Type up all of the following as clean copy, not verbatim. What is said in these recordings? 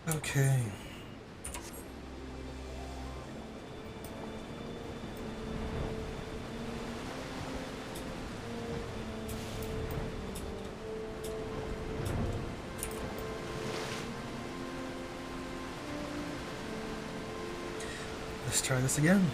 Okay. Let's try this again.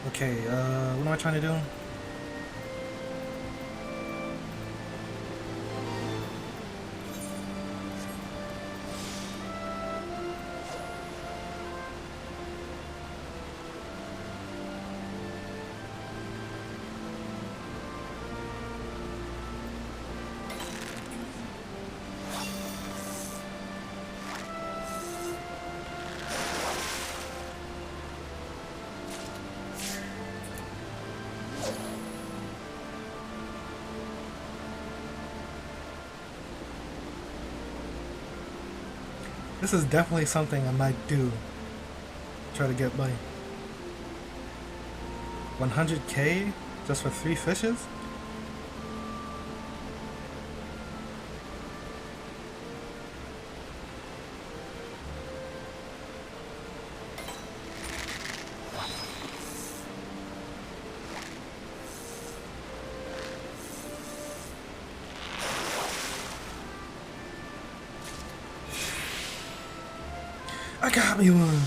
Okay, what am I trying to do? This is definitely something I might do. Try to get by 100k just for 3 fishes? I got me one!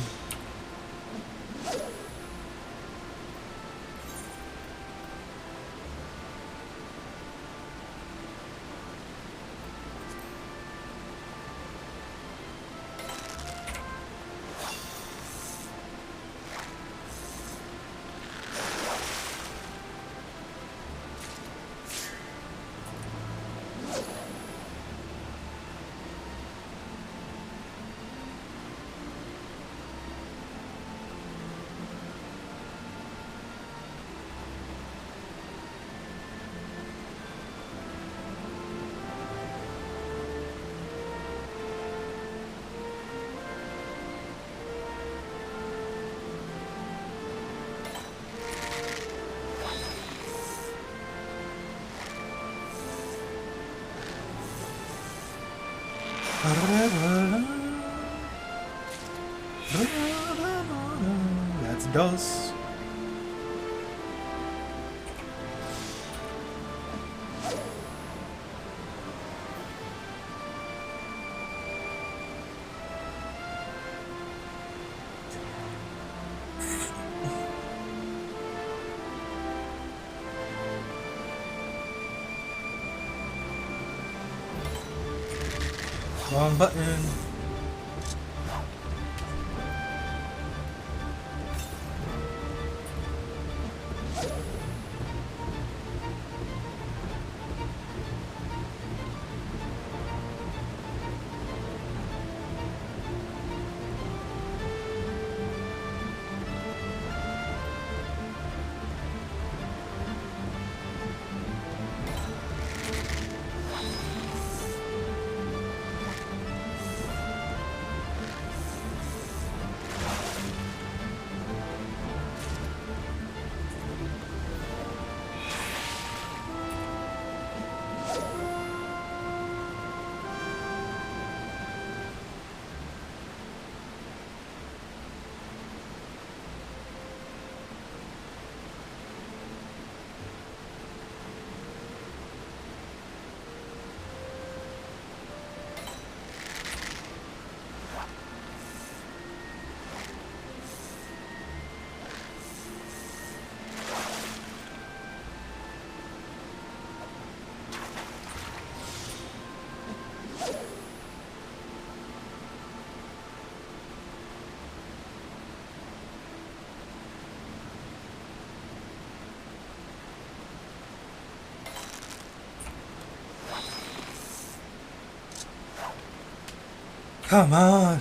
That's dos. Wrong button. Come on.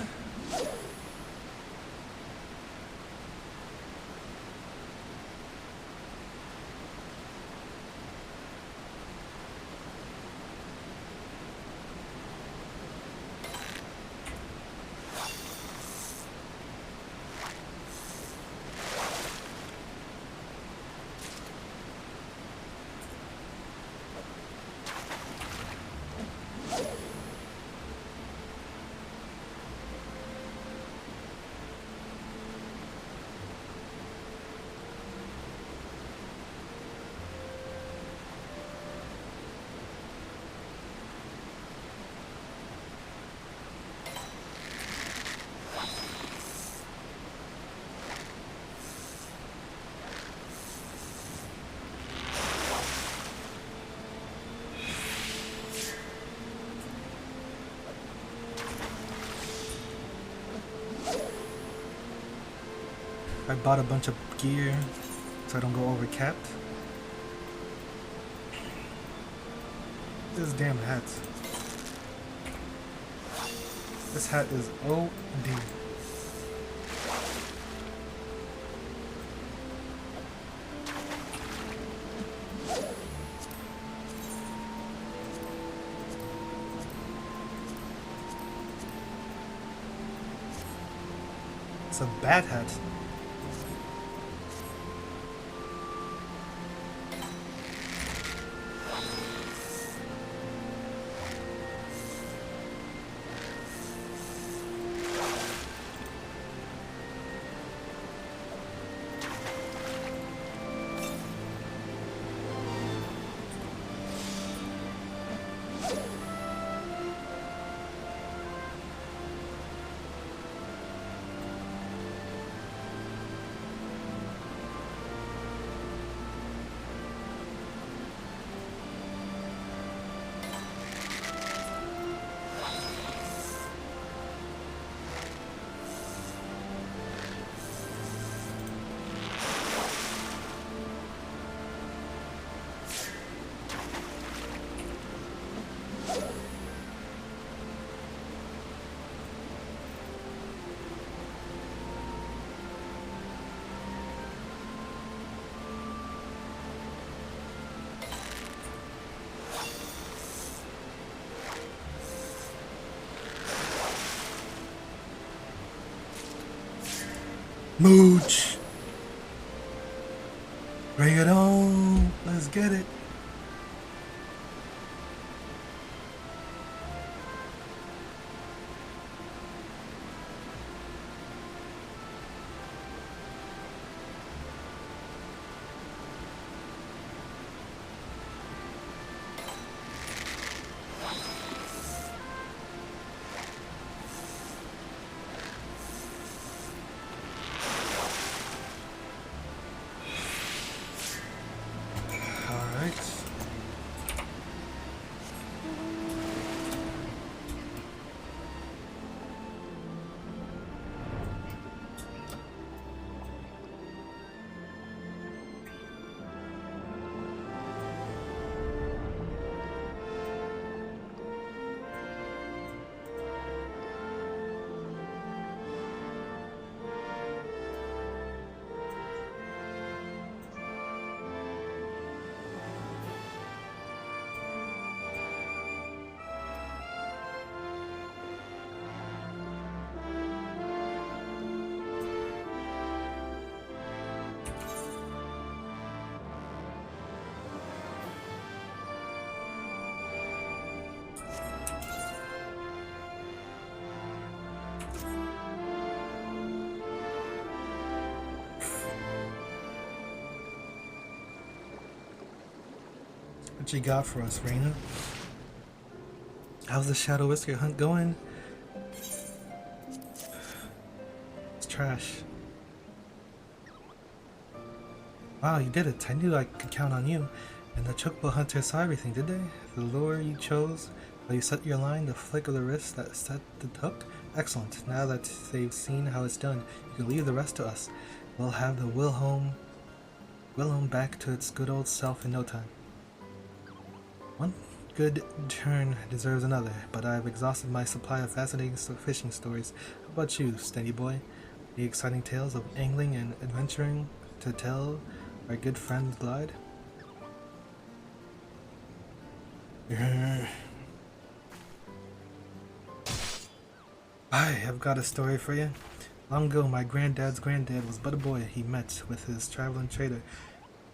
I bought a bunch of gear so I don't go over capped. This damn hat. This hat is OD. It's a bad hat. Mooch! Bring it on! Let's get it! What you got for us, Raina? How's the Shadow Whisker hunt going? It's trash. Wow, you did it. I knew I could count on you. And the chocobo hunters saw everything, did they? The lure you chose, while you set your line, the flick of the wrist that set the hook? Excellent. Now that they've seen how it's done, you can leave the rest to us. We'll have the Wilhelm back to its good old self in no time. good turn deserves another, but I've exhausted my supply of fascinating fishing stories. How about you, steady boy? The exciting tales of angling and adventuring to tell our good friend Glide? I have got a story for you. Long ago, my granddad's granddad was but a boy. He met with his traveling trader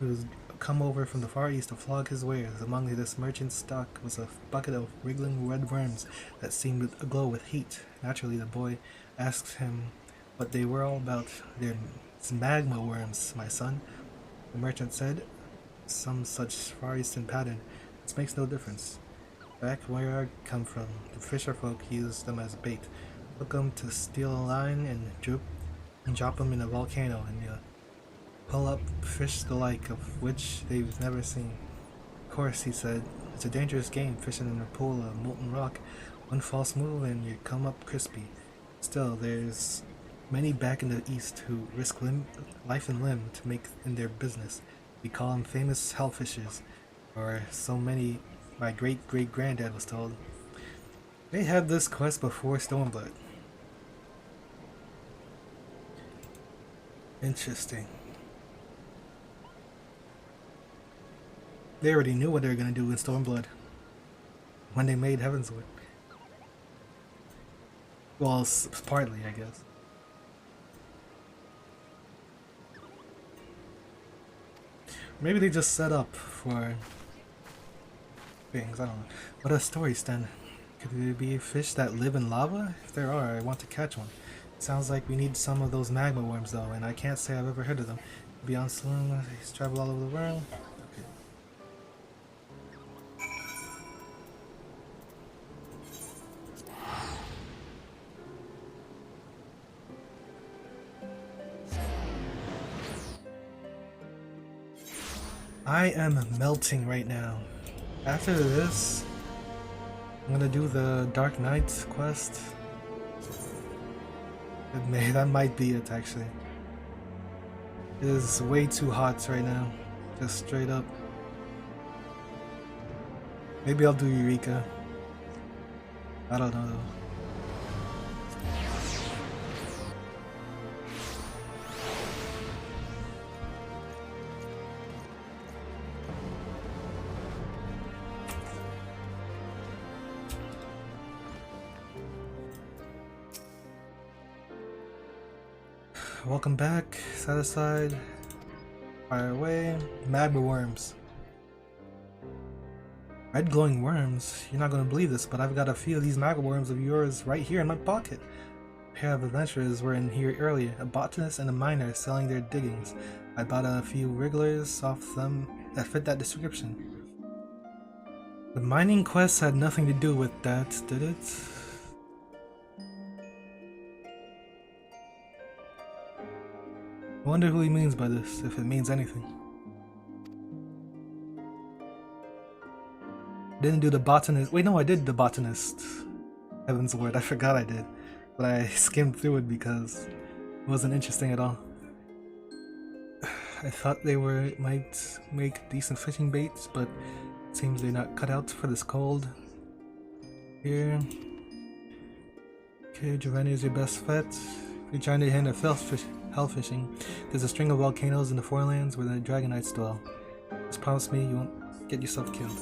who was come over from the Far East to flog his wares. Among this merchant's stock was a bucket of wriggling red worms that seemed aglow with heat. Naturally, the boy asked him what they were all about. They're magma worms, my son, the merchant said. Some such Far Eastern pattern. This makes no difference. Back where I come from, the fisher folk use them as bait. Hook 'em to steal a line and drop 'em in a volcano, and you pull up fish the like of which they've never seen. Of course, he said, it's a dangerous game fishing in a pool of molten rock. One false move and you come up crispy. Still, there's many back in the East who risk life and limb to make in their business. We call them famous hellfishers, or so many my great-great-granddad was told. They had this quest before Stormblood. Interesting. They already knew what they were going to do in Stormblood when they made Heavensward. Well, partly, I guess. Maybe they just set up for things, I don't know. What are stories then? Could there be fish that live in lava? If there are, I want to catch one. It sounds like we need some of those magma worms though, and I can't say I've ever heard of them. Beyond Saloon, he's traveled all over the world. Okay. I am melting right now. After this, I'm gonna do the Dark Knight quest. That might be it actually. It is way too hot right now. Just straight up. Maybe I'll do Eureka. I don't know though. Welcome back. Set aside. Fire away. Magma worms. Red glowing worms? You're not gonna believe this, but I've got a few of these magma worms of yours right here in my pocket. A pair of adventurers were in here earlier, a botanist and a miner selling their diggings. I bought a few wrigglers off them that fit that description. The mining quest had nothing to do with that, did it? I wonder who he means by this, if it means anything. Didn't do the botanist. Wait, no, I did the botanist. Heavensward, I forgot I did. But I skimmed through it because it wasn't interesting at all. I thought they might make decent fishing baits, but it seems they're not cut out for this cold. Here. Okay, Giovanni is your best bet. If you're trying to hit hell fishing, there's a string of volcanoes in the forelands where the dragonites dwell. Just promise me you won't get yourself killed.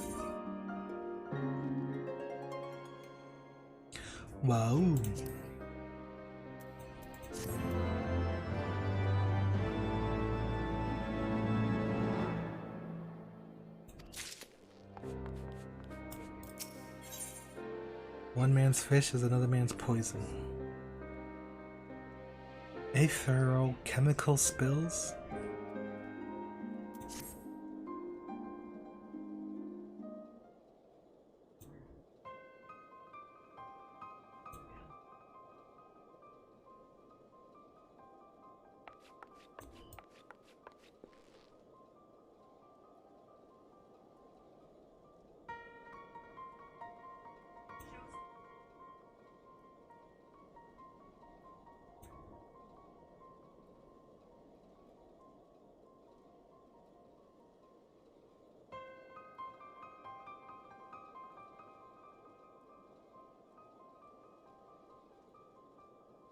Wow. One man's fish is another man's poison. Chemical spills?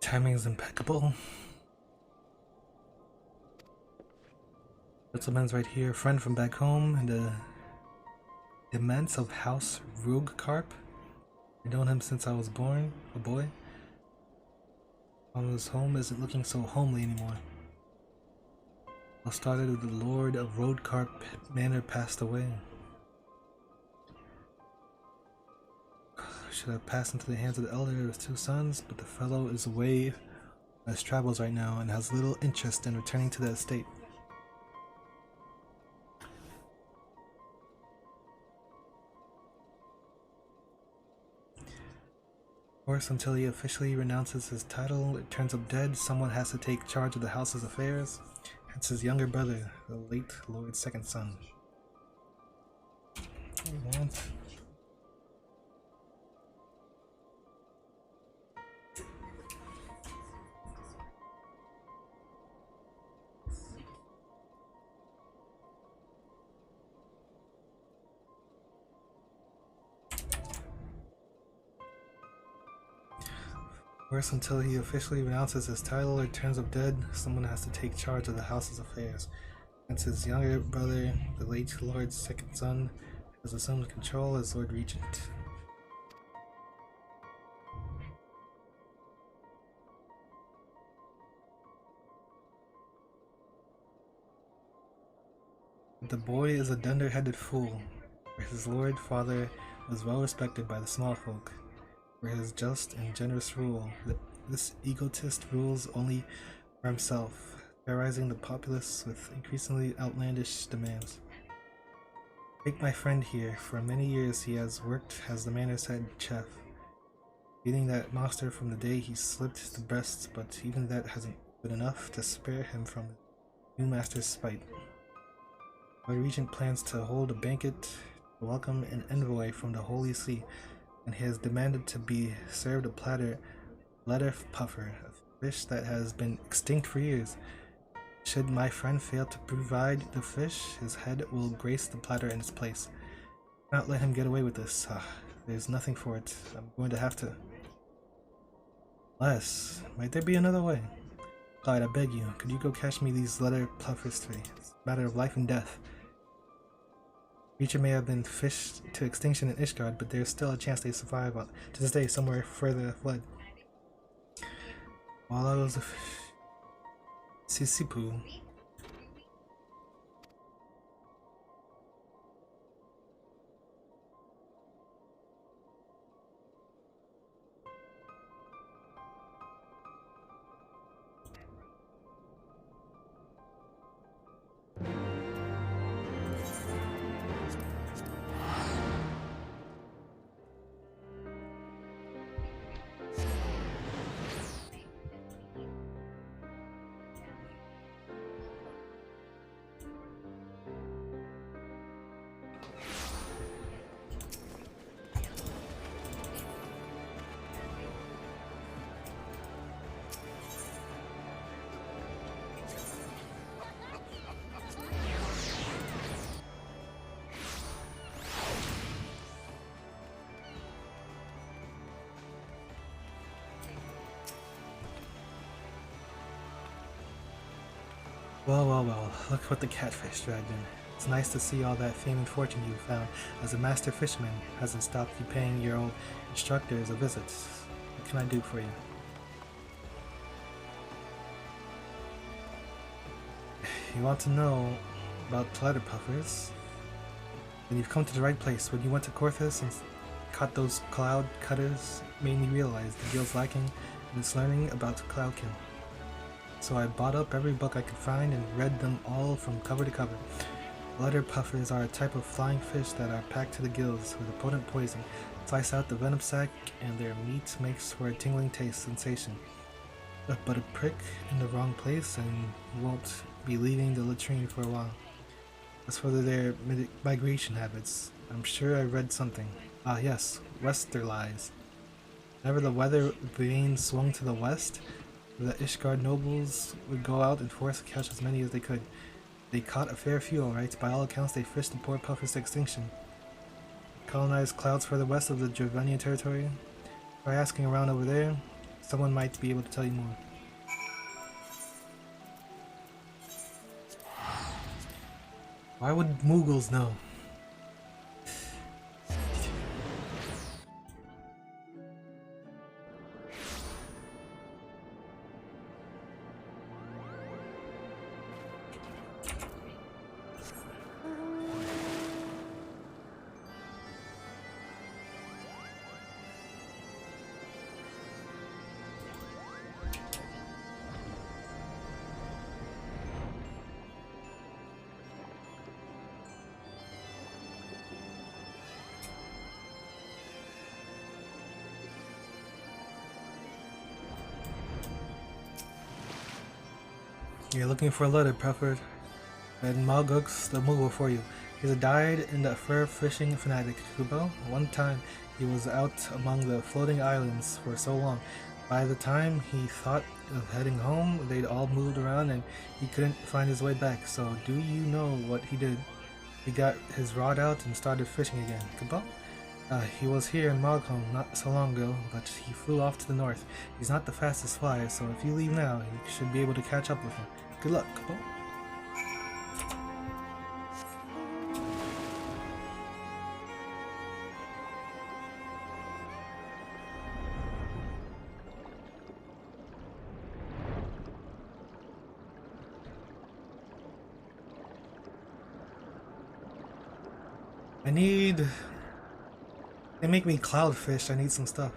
Timing's impeccable. Gentleman's right here, friend from back home, and the immense of House Rugcarp. I've known him since I was born, a boy. His home isn't looking so homely anymore. All started with the Lord of Roadcarp Manor passed away. Should have passed into the hands of the elder of his two sons, but the fellow is away on his travels right now and has little interest in returning to the estate. Of course, until he officially renounces his title, it turns up dead, someone has to take charge of the house's affairs. Hence his younger brother, the late Lord's second son. Worse, until he officially renounces his title or turns up dead, someone has to take charge of the house's affairs. Hence his younger brother, the late Lord's second son, has assumed control as Lord Regent. The boy is a dunder-headed fool, where his lord father was well respected by the small folk. For his just and generous rule, this egotist rules only for himself, terrorizing the populace with increasingly outlandish demands. Take my friend here. For many years he has worked as the manor's head chef, feeding that monster from the day he slipped the breasts, but even that hasn't been enough to spare him from the new master's spite. Our regent plans to hold a banquet to welcome an envoy from the Holy See, and he has demanded to be served a platter letter puffer, a fish that has been extinct for years. Should my friend fail to provide the fish, his head will grace the platter in its place. Do not let him get away with this. There's nothing for it. I'm going to have to. Unless, might there be another way? Clyde, I beg you, could you go catch me these letter puffers today? It's a matter of life and death. Creature may have been fished to extinction in Ishgard, but there's still a chance they survive to this day somewhere further fled. While I was a Sisipu. Well, look what the catfish dragged in. It's nice to see all that fame and fortune you found as a master fisherman hasn't stopped you paying your old instructors a visit. What can I do for you? You want to know about platter puffers? Then you've come to the right place. When you went to Korthus and caught those cloud cutters, made me realize the guild's lacking in its learning about cloudkin. So I bought up every book I could find and read them all from cover to cover. Letter puffers are a type of flying fish that are packed to the gills with a potent poison. Slice out the venom sac and their meat makes for a tingling taste sensation. But a prick in the wrong place and you won't be leaving the latrine for a while. As for their migration habits, I'm sure I read something. Ah yes, westerlies. Whenever the weather vane swung to the west, the Ishgard nobles would go out and force to catch as many as they could. They caught a fair few, alright. By all accounts, they fished the poor puffers to extinction. Colonized clouds further west of the Dravenian territory. Try asking around over there. Someone might be able to tell you more. Why would Mughals know? You're looking for a letter, Prophet. And Malguk's the Mughal for you. He's a dyed in the fur fishing fanatic, Kubo. One time he was out among the floating islands for so long. By the time he thought of heading home, they'd all moved around and he couldn't find his way back. So do you know what he did? He got his rod out and started fishing again. Kubo? He was here in Mogham not so long ago, but he flew off to the north. He's not the fastest flyer, so if you leave now, you should be able to catch up with him. Good luck, Kubo. They make me cloudfish. I need some stuff.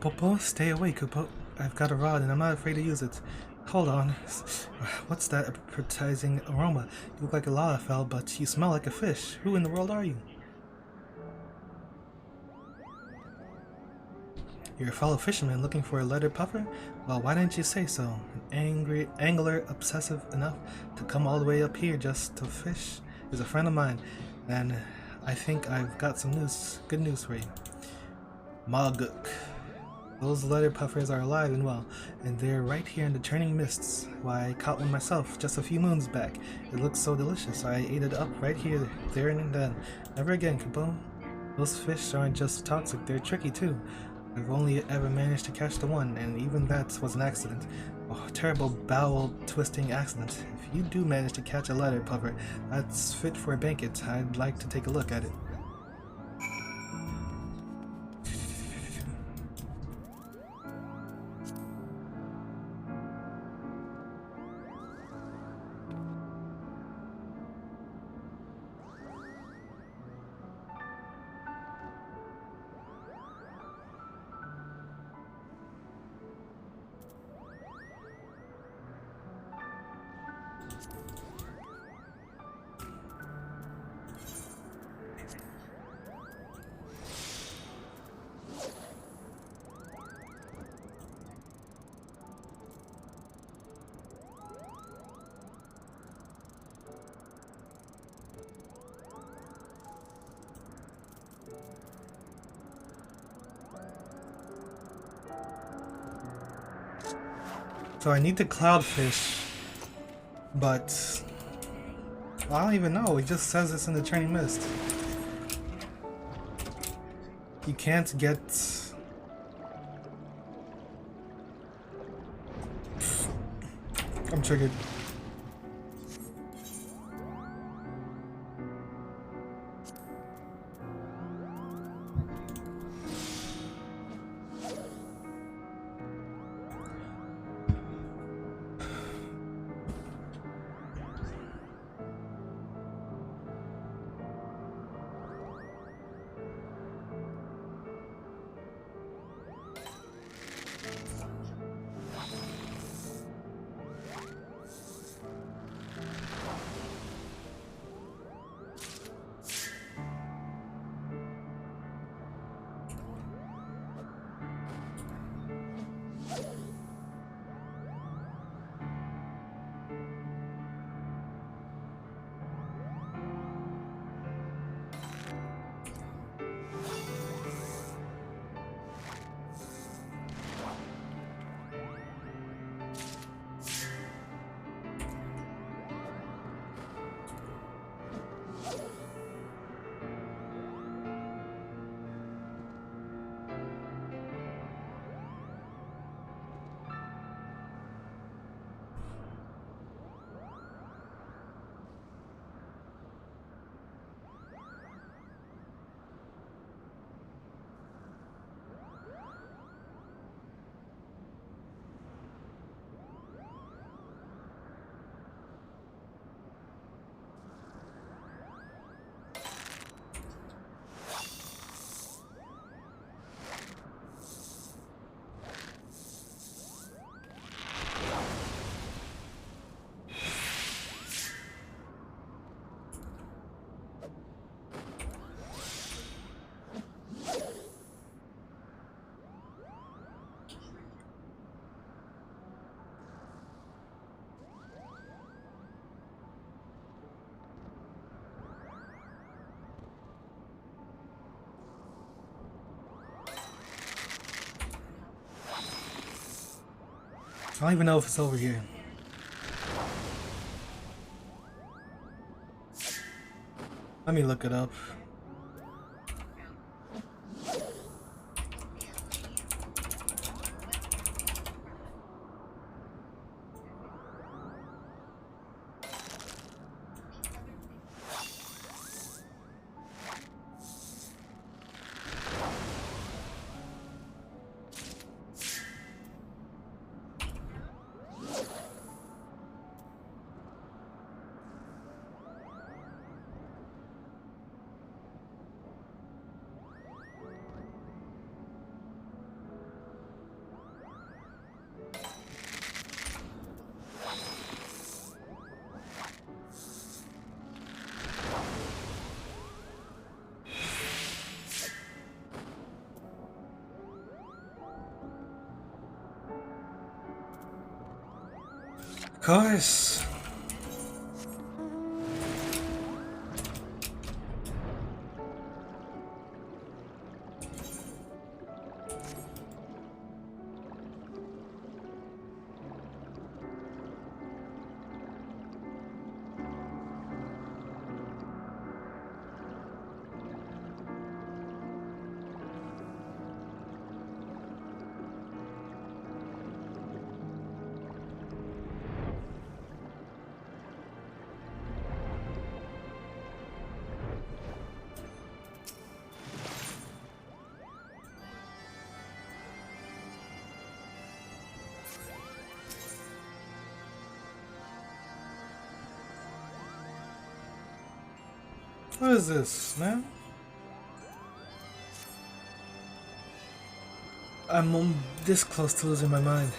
Kupo, stay away, Kupo. I've got a rod and I'm not afraid to use it. Hold on. What's that appetizing aroma? You look like a lalafell, but you smell like a fish. Who in the world are you? You're a fellow fisherman looking for a leather puffer? Well, why didn't you say so? An angry angler obsessive enough to come all the way up here just to fish is a friend of mine, and I think I've got some good news for you. Malguk. Those leather puffers are alive and well, and they're right here in the churning mists. Why, I caught one myself just a few moons back. It looks so delicious, I ate it up right here, there and then. Never again, Kupo. Those fish aren't just toxic, they're tricky too. I've only ever managed to catch the one, and even that was an accident. Oh, terrible bowel-twisting accident. If you do manage to catch a leather puffer that's fit for a banquet, I'd like to take a look at it. So I need to cloudfish, but well, I don't even know. It just says it's in the churning mist. You can't get I'm triggered. I don't even know if it's over here. Let me look it up. Of course. What is this, man? I'm this close to losing my mind.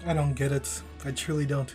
I don't get it. I truly don't.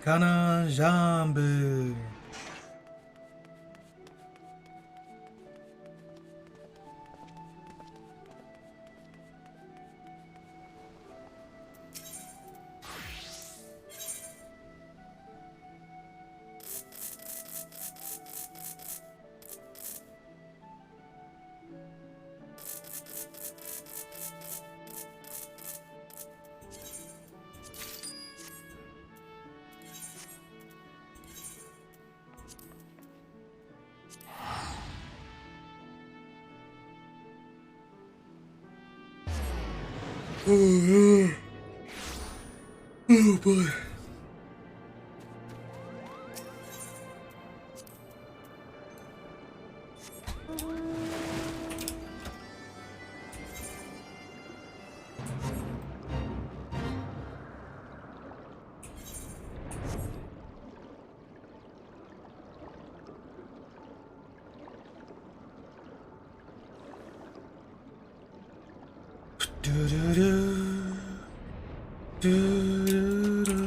Kana jambe. Oh, oh boy. Do do do. Do do do.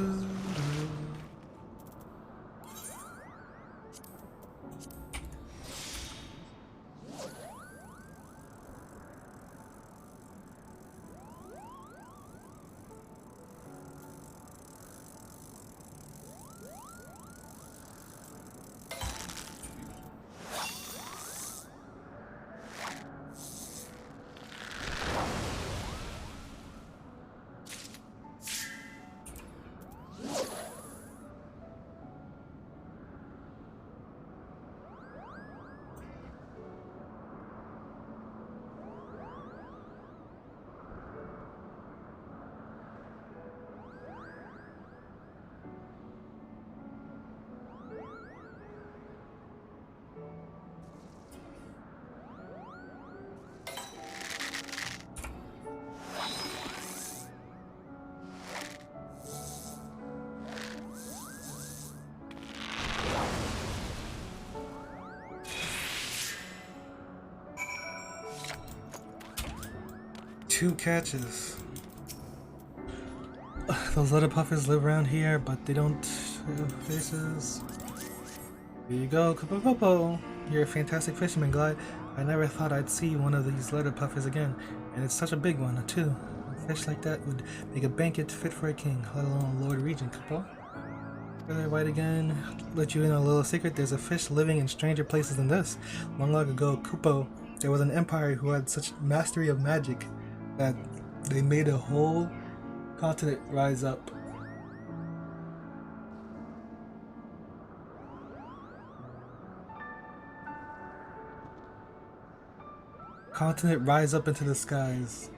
2 catches. Those letter puffers live around here, but they don't have faces. Here you go, Kupo. You're a fantastic fisherman, Glide. I never thought I'd see one of these letter puffers again, and it's such a big one, too. A fish like that would make a banquet fit for a king, let alone a lord regent, Kupo. Really white again. Let you in on a little secret. There's a fish living in stranger places than this. Long ago, Kupo, there was an empire who had such mastery of magic that they made a whole continent rise up. Continent rise up into the skies.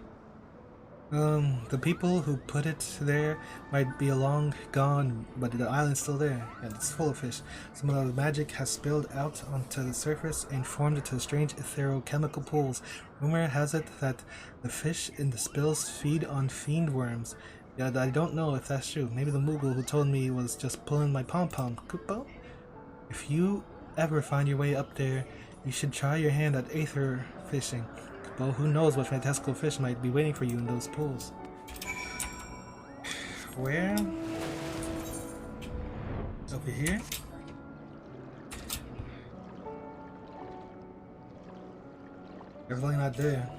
The people who put it there might be long gone, but the island's still there, and it's full of fish. Some of the magic has spilled out onto the surface and formed into strange ethereal chemical pools. Rumor has it that the fish in the spills feed on fiend worms. Yeah, I don't know if that's true. Maybe the Moogle who told me was just pulling my pom-pom. Kupo? If you ever find your way up there, you should try your hand at aether fishing. Well, who knows what fantastical fish might be waiting for you in those pools. Where? Over here? Definitely not there.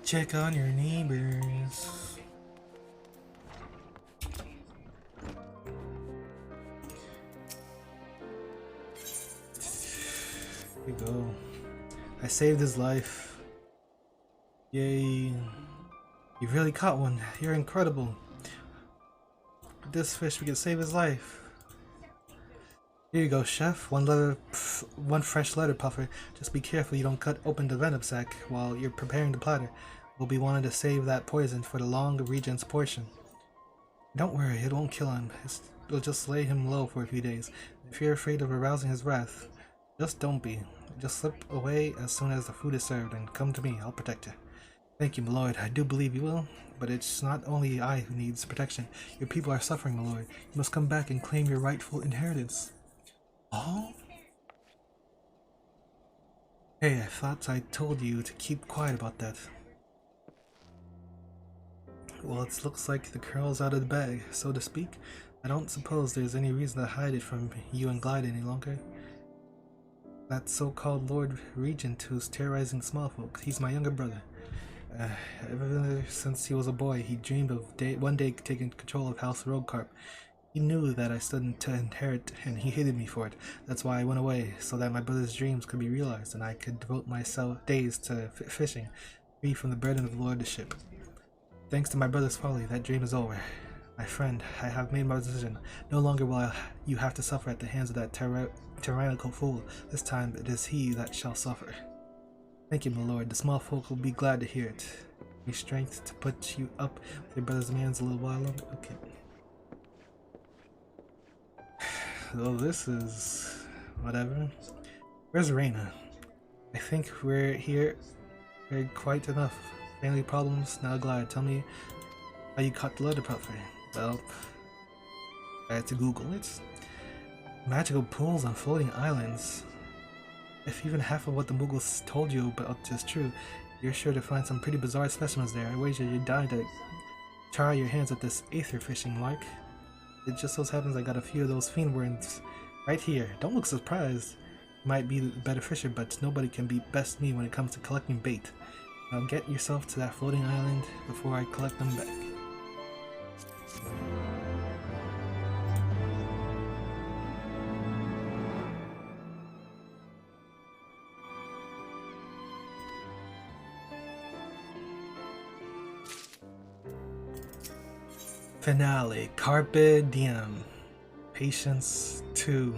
Check on your neighbors. Here we go. I saved his life. Yay. You really caught one. You're incredible. With this fish, we can save his life. Here you go, chef. One fresh letter puffer. Just be careful you don't cut open the venom sac while you're preparing the platter. We'll be wanting to save that poison for the long regent's portion. Don't worry, it won't kill him. It'll just lay him low for a few days. If you're afraid of arousing his wrath, just don't be. Just slip away as soon as the food is served and come to me. I'll protect you. Thank you, my lord. I do believe you will. But it's not only I who needs protection. Your people are suffering, my lord. You must come back and claim your rightful inheritance. Oh? Hey, I thought I told you to keep quiet about that. Well, it looks like the curl's out of the bag, so to speak. I don't suppose there's any reason to hide it from you and Glide any longer. That so-called Lord Regent who's terrorizing small folk, he's my younger brother. Ever since he was a boy, he dreamed of one day taking control of House Roguecarp. He knew that I stood to inherit, and he hated me for it. That's why I went away, so that my brother's dreams could be realized, and I could devote my days to fishing, free from the burden of lordship. Thanks to my brother's folly, that dream is over. My friend, I have made my decision. No longer will you have to suffer at the hands of that tyrannical fool. This time it is he that shall suffer. Thank you, my lord. The small folk will be glad to hear it. Give me strength to put you up with your brother's man's a little while longer. Okay. So this is whatever. Where's Reina? I think we're here. We're quite enough. Family problems. Now, Glide, tell me how you caught the letter puffer. Well, I had to Google it. Magical pools on floating islands. If even half of what the Muggles told you about is true, you're sure to find some pretty bizarre specimens there. I wager you're dying to try your hands at this aether fishing, Lark. It just so happens I got a few of those fiend worms right here. Don't look surprised. You might be the better fisher, but nobody can beat best me when it comes to collecting bait. Now get yourself to that floating island before I collect them back. Finale, Carpe Diem, Patience 2.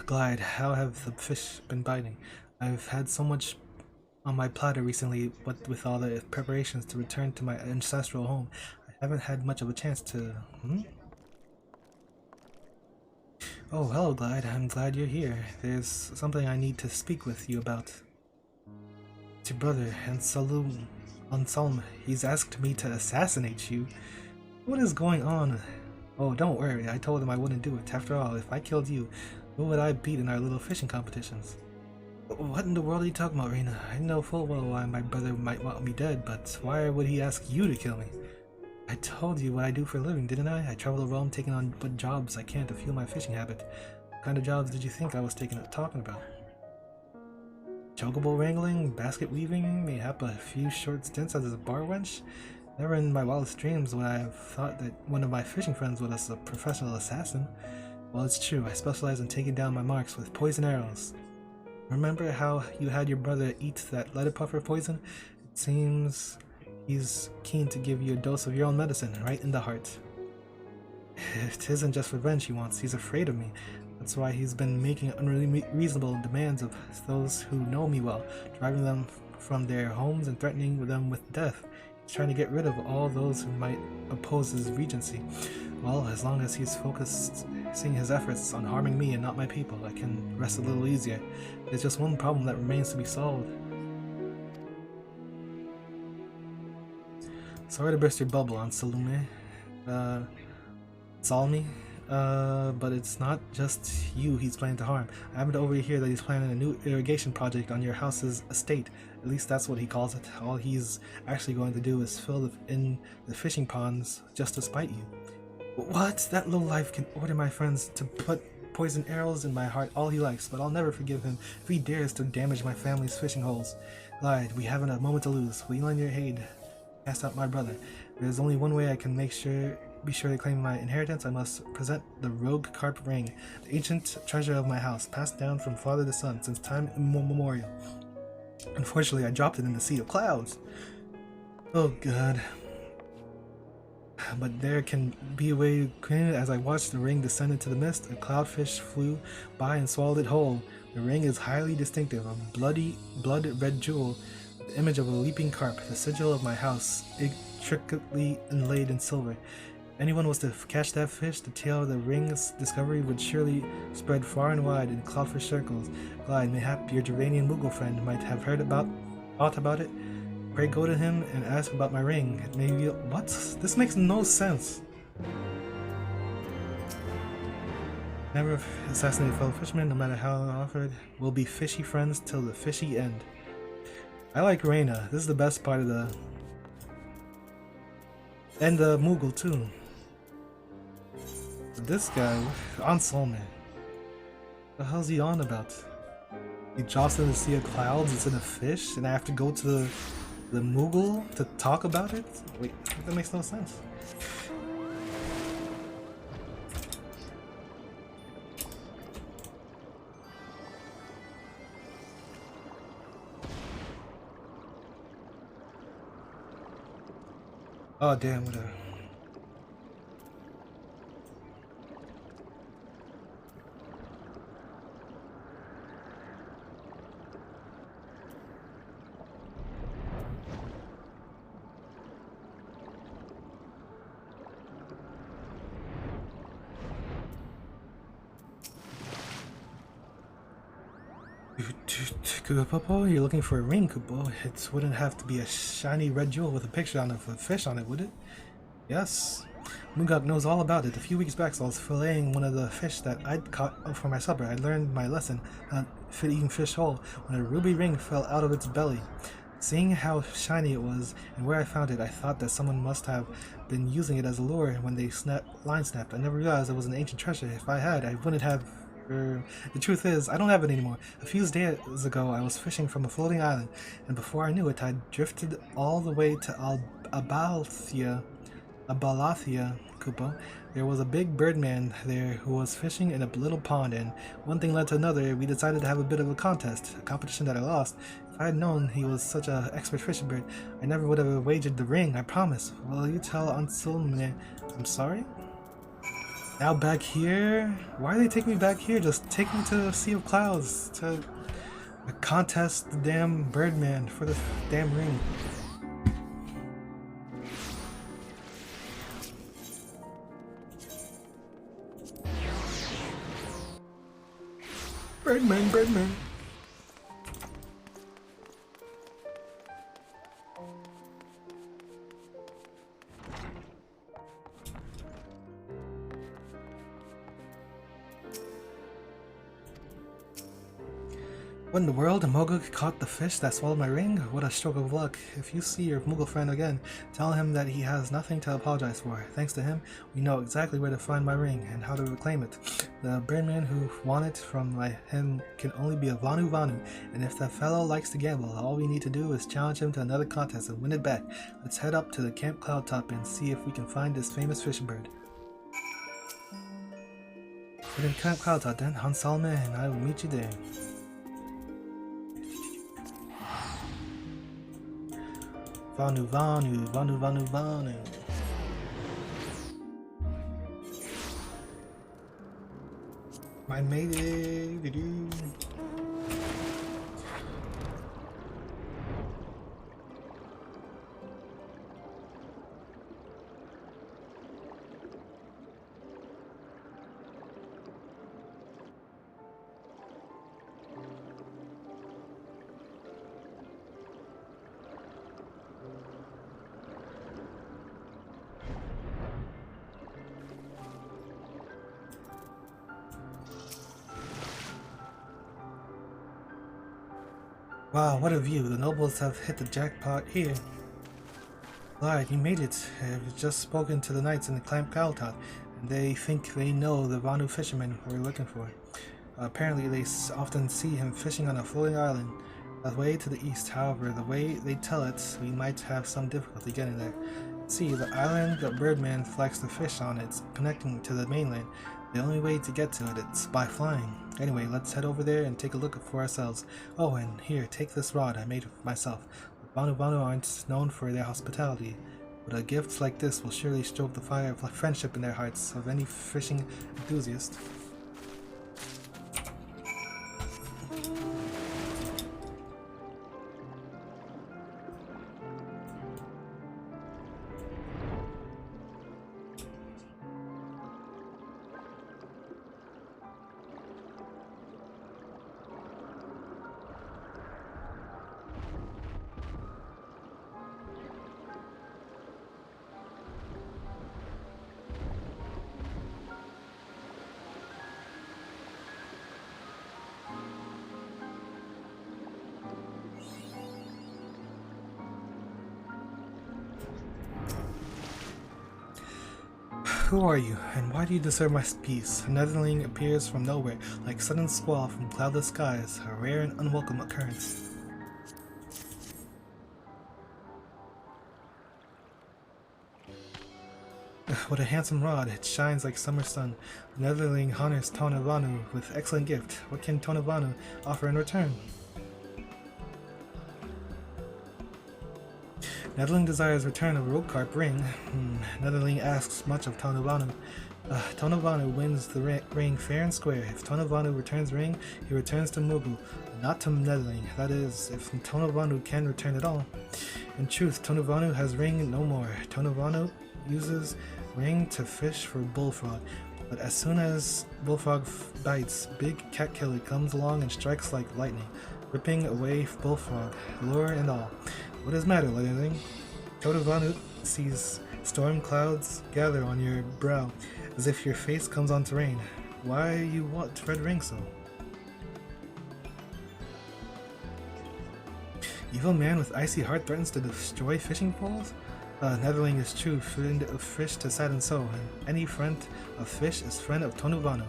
Glide, how have the fish been biting? I've had so much on my platter recently, what with all the preparations to return to my ancestral home. I haven't had much of a chance to... Oh, hello, Glide. I'm glad you're here. There's something I need to speak with you about. It's your brother, Anselm. He's asked me to assassinate you. What is going on? Oh, don't worry. I told him I wouldn't do it. After all, if I killed you, who would I beat in our little fishing competitions? What in the world are you talking about, Reina? I know full well why my brother might want me dead, but why would he ask you to kill me? I told you what I do for a living, didn't I? I travel the realm taking on what jobs I can to fuel my fishing habit. What kind of jobs did you think I was talking about? Chocobo wrangling, basket weaving, mayhap a few short stints as a bar wench? Never in my wildest dreams would I have thought that one of my fishing friends was a professional assassin. Well, it's true, I specialize in taking down my marks with poison arrows. Remember how you had your brother eat that letter puffer poison? It seems he's keen to give you a dose of your own medicine, right in the heart. It isn't just revenge he wants, he's afraid of me. That's why he's been making unreasonable demands of those who know me well, driving them from their homes and threatening them with death. He's trying to get rid of all those who might oppose his regency. Well, as long as he's focusing his efforts on harming me and not my people, I can rest a little easier. There's just one problem that remains to be solved. Sorry to burst your bubble, Aunt Salome. Salmi? But it's not just you he's planning to harm. I happen to overhear that he's planning a new irrigation project on your house's estate. At least that's what he calls it. All he's actually going to do is fill in the fishing ponds just to spite you. What? That lowlife can order my friends to put poison arrows in my heart all he likes, but I'll never forgive him if he dares to damage my family's fishing holes. Glide, we haven't a moment to lose. Will you lend your aid? Cast out my brother. There's only one way I can be sure to claim my inheritance. I must present the rogue carp ring, the ancient treasure of my house, passed down from father to son since time immemorial. Unfortunately, I dropped it in the sea of clouds. Oh god. But there can be a way to clean it. As I watched the ring descend into the mist, a cloudfish flew by and swallowed it whole. The ring is highly distinctive, a blood red jewel, the image of a leaping carp, the sigil of my house, intricately inlaid in silver. If anyone was to catch that fish, the tale of the ring's discovery would surely spread far and wide in cloudfish circles. Glide, mayhap your Gervanian Moogle friend might have heard aught about it. Pray go to him and ask about my ring. It may be— what? This makes no sense. Never assassinate a fellow fisherman, no matter how offered. We'll be fishy friends till the fishy end. I like Reyna. This is the best part of the— and the Moogle too. But this guy, Anselme. What the hell's he on about? He drops in the sea of clouds, it's in a fish, and I have to go to the Moogle to talk about it? Wait, that makes no sense. Oh damn, whatever. Kupo, you're looking for a ring, Kupo. It wouldn't have to be a shiny red jewel with a picture on it of a fish on it, would it? Yes. Mugak knows all about it. A few weeks back, so I was filleting one of the fish that I'd caught for my supper. I learned my lesson on eating fish whole when a ruby ring fell out of its belly. Seeing how shiny it was and where I found it, I thought that someone must have been using it as a lure when they line snapped. I never realized it was an ancient treasure. If I had, I wouldn't have. The truth is, I don't have it anymore. A few days ago, I was fishing from a floating island, and before I knew it, I drifted all the way to Abalathia, Kupo. There was a big birdman there who was fishing in a little pond, and one thing led to another. We decided to have a bit of a contest, a competition that I lost. If I had known he was such an expert fishing bird, I never would have wagered the ring, I promise. Will you tell Anselme I'm sorry? Now back here? Why do they take me back here? Just take me to the Sea of Clouds to contest the damn Birdman for the damn ring. Birdman, Birdman. What in the world? Moguk caught the fish that swallowed my ring? What a stroke of luck. If you see your Moogle friend again, tell him that he has nothing to apologize for. Thanks to him, we know exactly where to find my ring and how to reclaim it. The Birdman who won it from him can only be a Vanu Vanu, and if that fellow likes to gamble, all we need to do is challenge him to another contest and win it back. Let's head up to the Camp Cloud Top and see if we can find this famous fishing bird. We're in Camp Cloud Top then, Anselme, and I will meet you there. Vanu, Vanu, Vanu, Vanu, Vanu. My matey, doo-doo. Wow, what a view. The nobles have hit the jackpot here. Glide, you made it. I've just spoken to the knights in the Camp Cloud Top, They think they know the Vanu fisherman we're looking for. Apparently, they often see him fishing on a floating island away to the east. However, the way they tell it, we might have some difficulty getting there. See, the island that Birdman flags the fish on, it's connecting to the mainland. The only way to get to it is by flying. Anyway, let's head over there and take a look for ourselves. Oh, and here, take this rod I made myself. The Vanu Vanu aren't known for their hospitality, but a gift like this will surely stoke the fire of friendship in their hearts of any fishing enthusiast. Who are you, and why do you deserve my peace? A netherling appears from nowhere, like sudden squall from cloudless skies, a rare and unwelcome occurrence. What a handsome rod, it shines like summer sun. The netherling honors Tonavanu with excellent gift. What can Tonavanu offer in return? Netherling desires return of road carp ring. Netherling asks much of Tonavanu. Tonavanu wins the ring fair and square. If Tonavanu returns ring, he returns to Mugu, not to Netherling. That is, if Tonavanu can return at all. In truth, Tonavanu has ring no more. Tonavanu uses ring to fish for bullfrog, but as soon as bullfrog bites, big cat killer comes along and strikes like lightning, ripping away bullfrog, lure and all. What is matter, Netherling? Tonavanu sees storm clouds gather on your brow, as if your face comes on to rain. Why you want red ring so? Evil man with icy heart threatens to destroy fishing poles? Netherling is true friend of fish to sad and soul, and any friend of fish is friend of Tonavanu.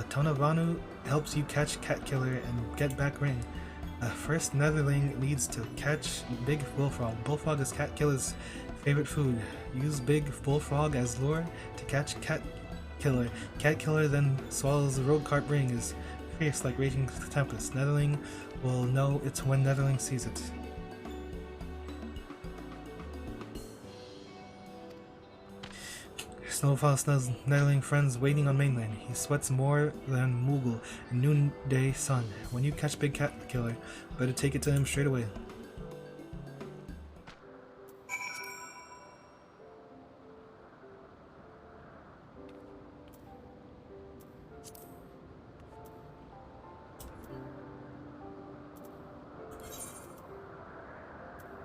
Tonavanu helps you catch cat killer and get back ring. First, Netherling needs to catch big bullfrog. Bullfrog is cat killer's favorite food. Use big bullfrog as lure to catch cat killer. Cat killer then swallows the road carp ring, is fierce like raging tempest. Netherling will know it's when Netherling sees it. Snowfall smells Netherling friends waiting on mainland. He sweats more than Moogle in noonday sun. When you catch big cat killer, better take it to him straight away.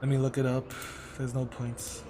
Let me look it up. There's no points.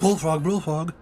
Bullfrog, bullfrog.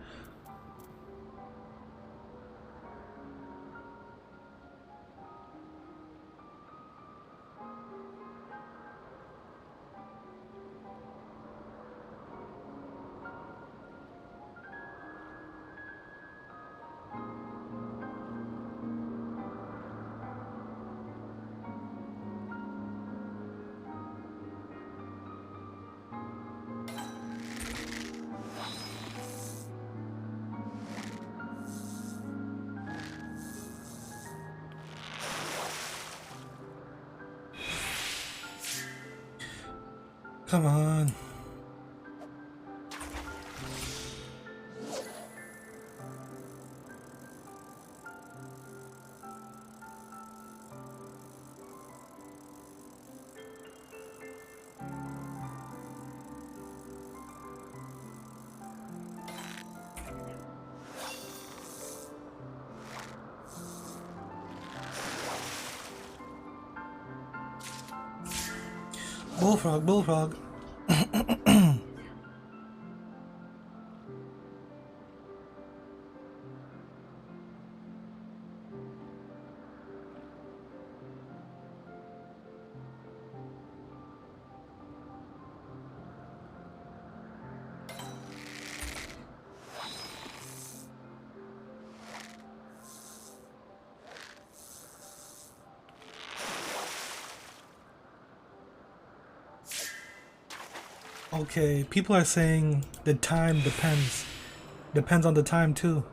Come on. Bullfrog, bullfrog. Okay, people are saying the time depends. Depends on the time too.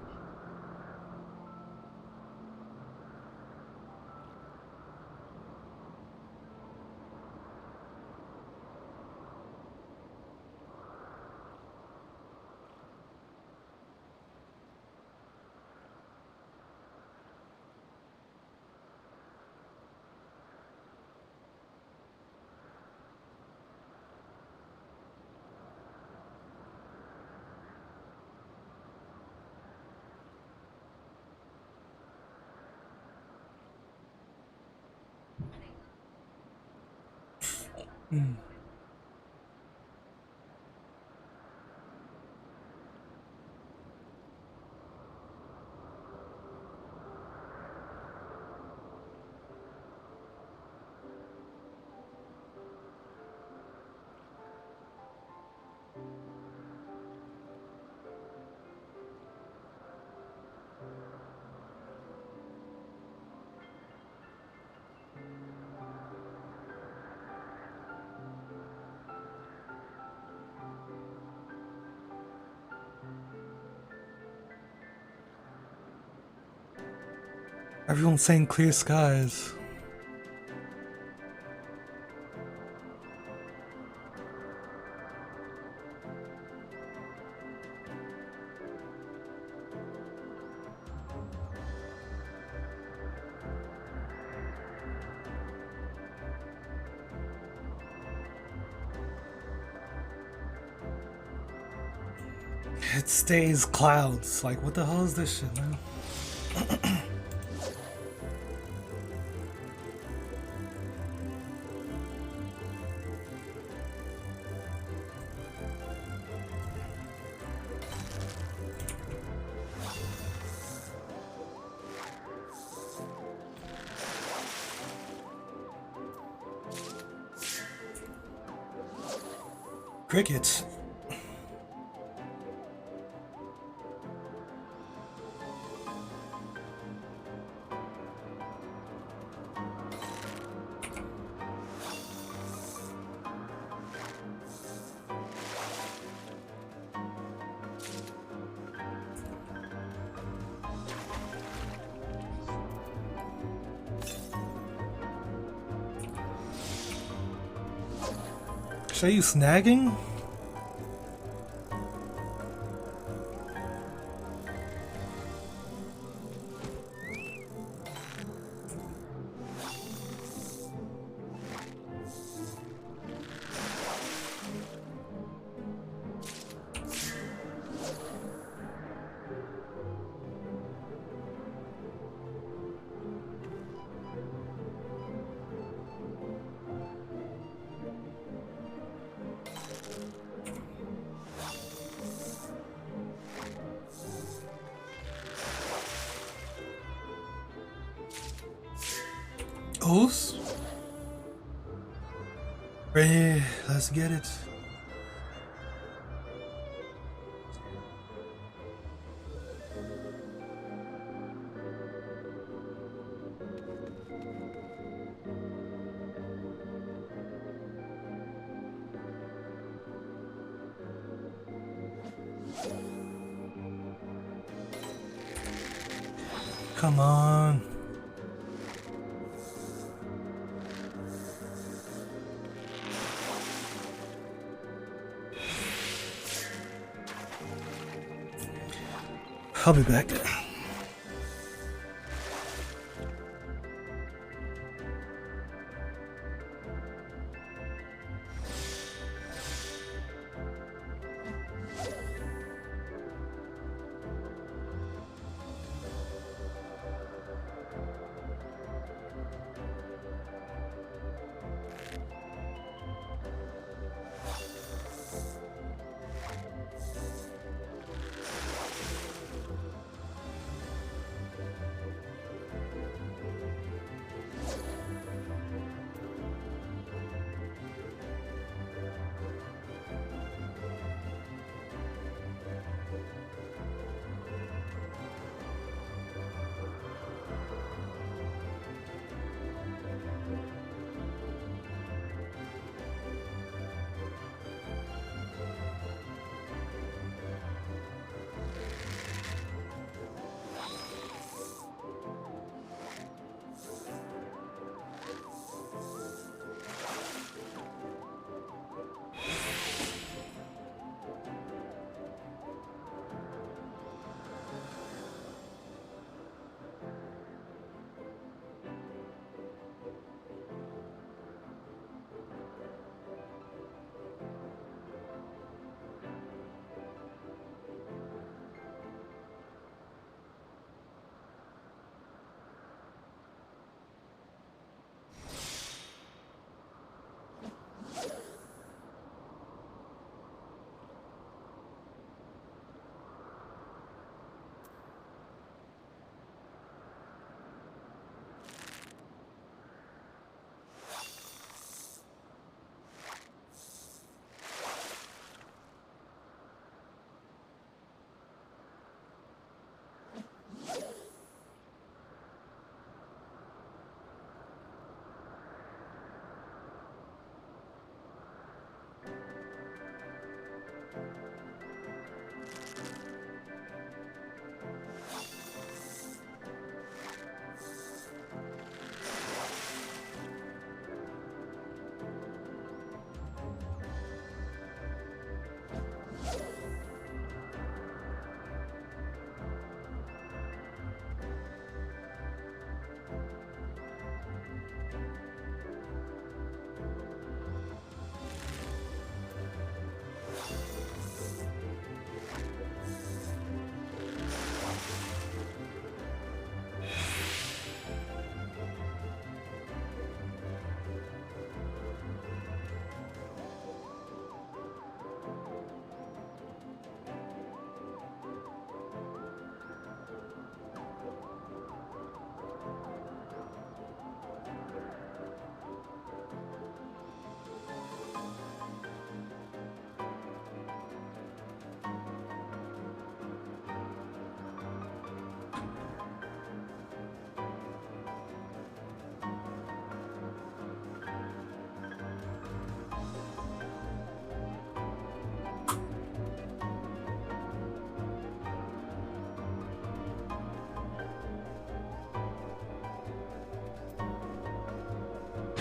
Everyone's saying clear skies. It stays clouds. Like, what the hell is this shit, man? Crickets. Are you snagging? close. Ready, let's get it. Come on. I'll be back.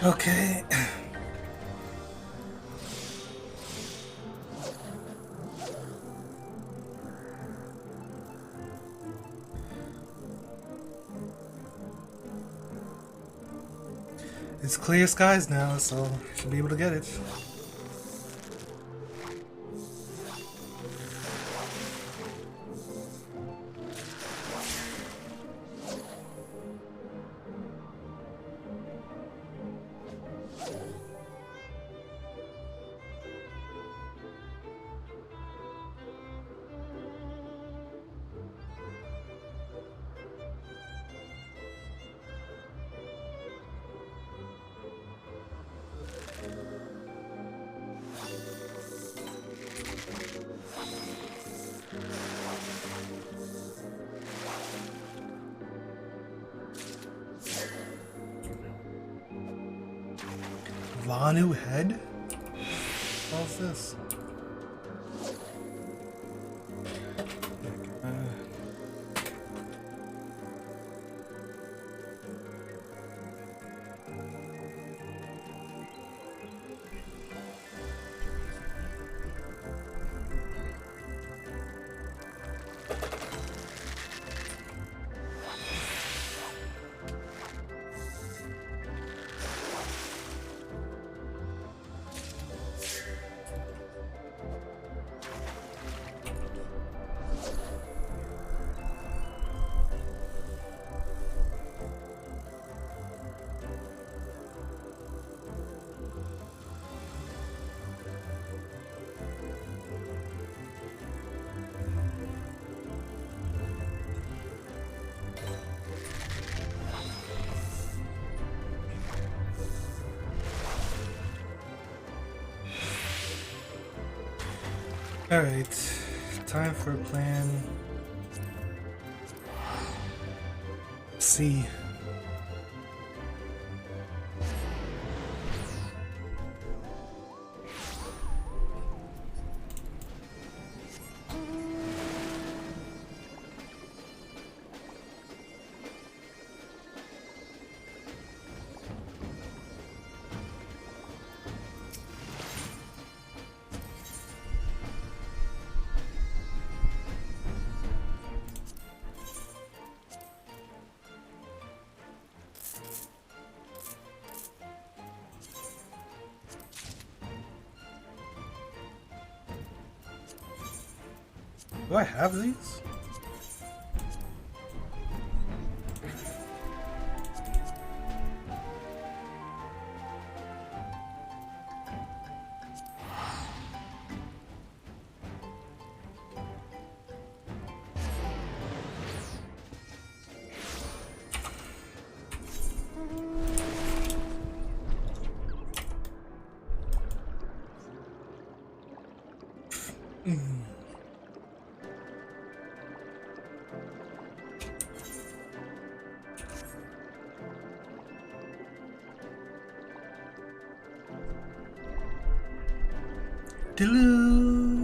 Okay. It's clear skies now, so should be able to get it. Vanu head? What's this? Alright, time for plan C. Do I have these? Doo-doo.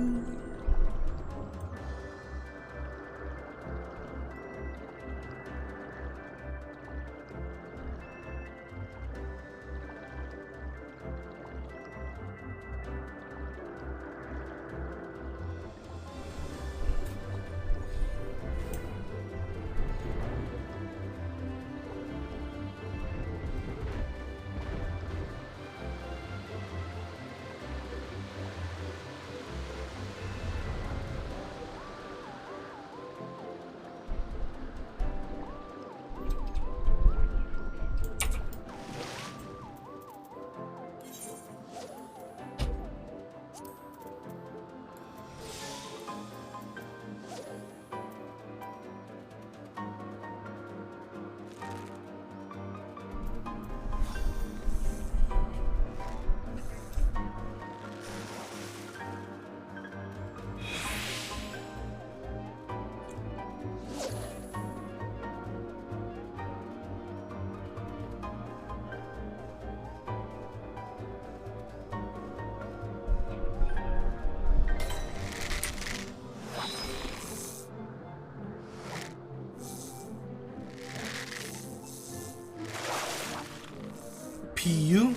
PU.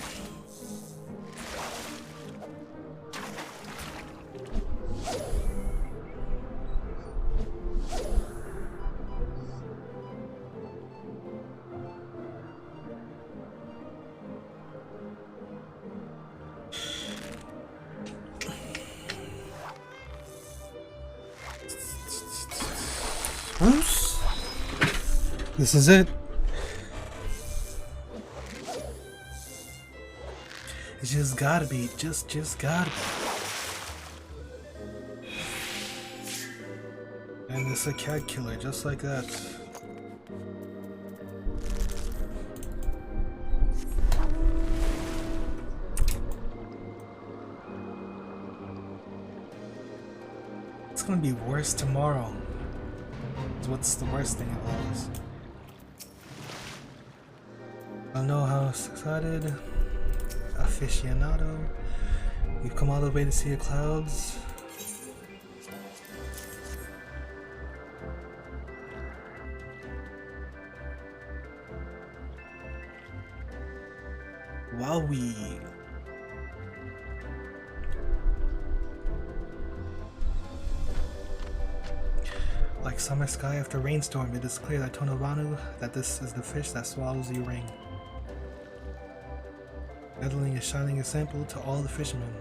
Bruce? This is it. It's just gotta be, just gotta be. And it's a cat killer, just like that. It's gonna be worse tomorrow. What's the worst thing of all this? I don't know how excited aficionado. We've come all the way to see the clouds. Wowie. Like summer sky after rainstorm, it is clear that Tonobanu, that this is the fish that swallows your ring. Meddling is shining a sample to all the fishermen.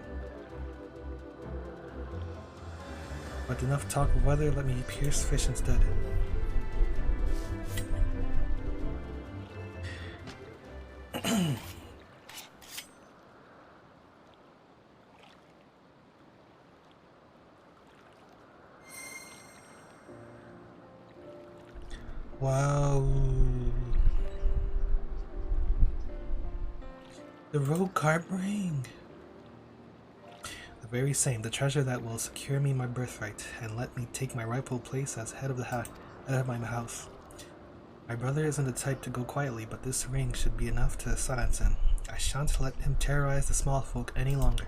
But enough talk of weather, let me pierce fish instead. Wow. The rogue carp ring. The very same, the treasure that will secure me my birthright and let me take my rightful place as head of my house. My brother isn't the type to go quietly, but this ring should be enough to silence him. I shan't let him terrorize the small folk any longer.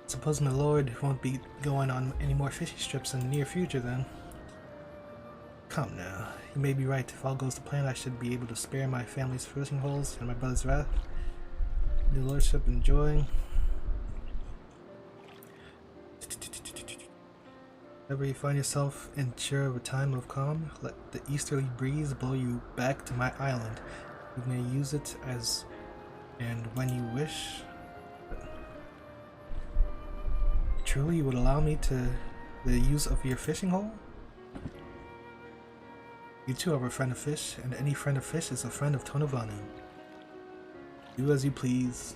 Suppose my lord won't be going on any more fishing trips in the near future then. Come now, you may be right. If all goes to plan, I should be able to spare my family's fishing holes and my brother's wrath. Your lordship enjoy. Whenever you find yourself unsure of a time of calm, let the easterly breeze blow you back to my island. You may use it as and when you wish. Truly, you would allow me to the use of your fishing hole? You too are a friend of fish, and any friend of fish is a friend of Tonobanu. Do as you please.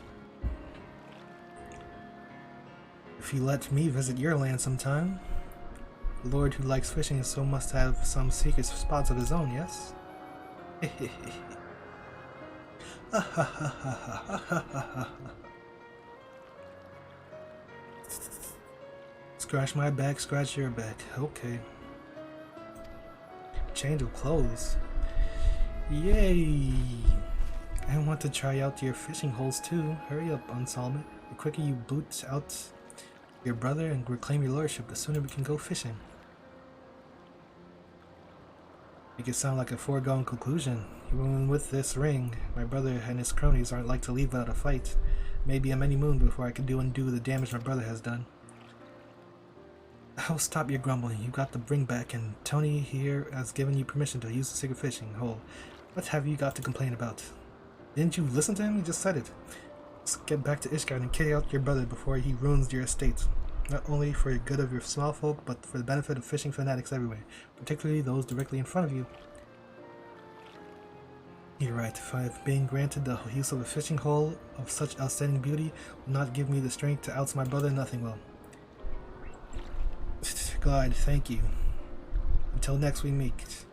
If you let me visit your land sometime, the lord who likes fishing so must have some secret spots of his own, yes? Scratch my back, scratch your back. Okay. Change of clothes. Yay! I want to try out your fishing holes too. Hurry up, Unsolved. The quicker you boot out your brother and reclaim your lordship, the sooner we can go fishing. Make it sound like a foregone conclusion. Even with this ring, my brother and his cronies aren't like to leave without a fight. Maybe a many moon before I can undo the damage my brother has done. Oh, stop your grumbling. You got the ring back, and Tony here has given you permission to use the secret fishing hole. What have you got to complain about? Didn't you listen to him? He just said it. Let's get back to Ishgard and carry out your brother before he ruins your estate. Not only for the good of your small folk, but for the benefit of fishing fanatics everywhere, particularly those directly in front of you. You're right. If I have been granted the use of a fishing hole of such outstanding beauty will not give me the strength to oust my brother, nothing will. God, thank you. Until next we meet,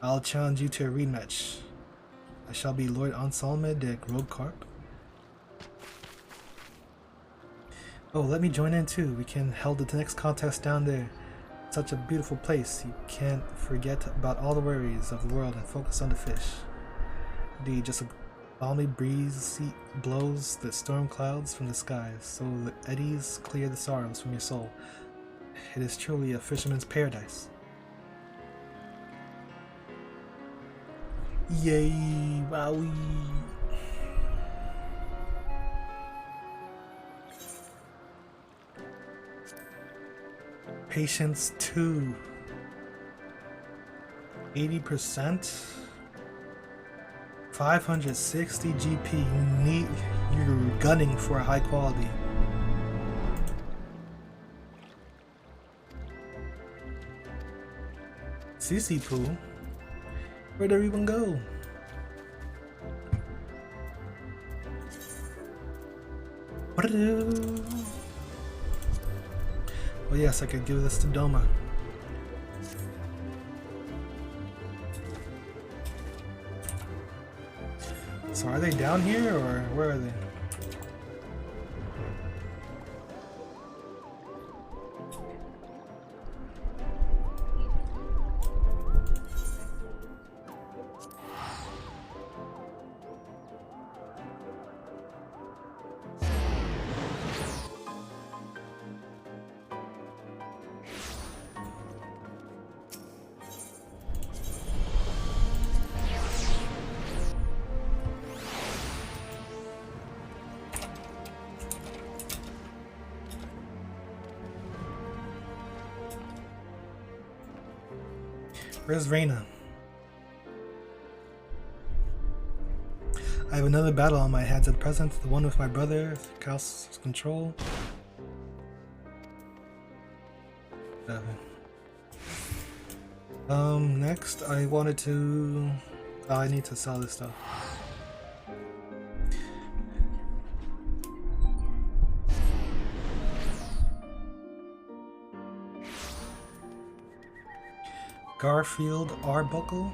I'll challenge you to a rematch. I shall be Lord Ansalme de Rogue Carp. Oh, let me join in too. We can hold the next contest down there. Such a beautiful place. You can't forget about all the worries of the world and focus on the fish. Indeed, just a balmy breeze blows the storm clouds from the skies, so the eddies clear the sorrows from your soul. It is truly a fisherman's paradise. Yay, wowie. Patience 2. 80%. 560 GP. You're gunning for high quality. CC pool? Where'd everyone go? What to do? Oh yes, I could give this to Doma. So are they down here or where are they? Where's Reina? I have another battle on my hands at present, the one with my brother, Chaos Control. Next I wanted to... Oh, I need to sell this stuff. Garfield Arbuckle.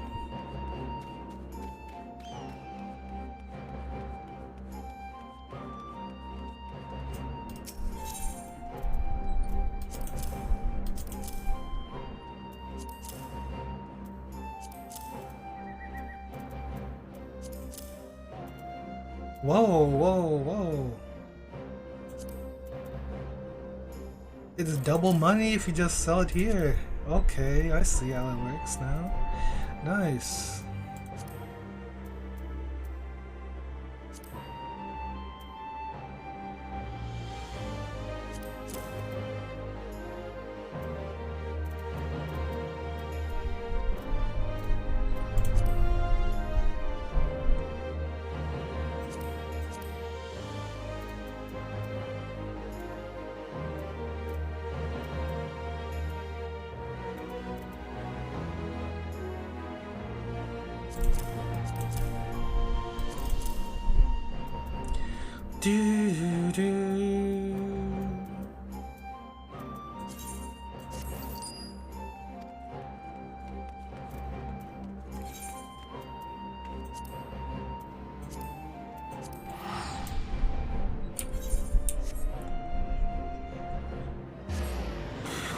Whoa, whoa, whoa. It's double money if you just sell it here. Okay, I see how it works now. Nice.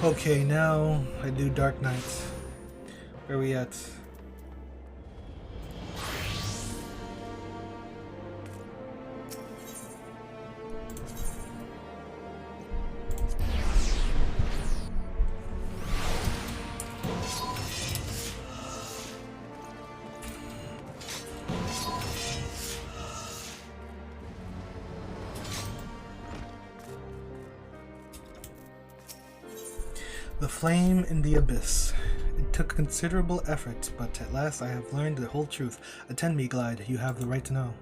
Okay, now I do Dark Knight. Where are we at? The Flame in the Abyss. It took considerable effort, but at last I have learned the whole truth. Attend me, Glide. You have the right to know.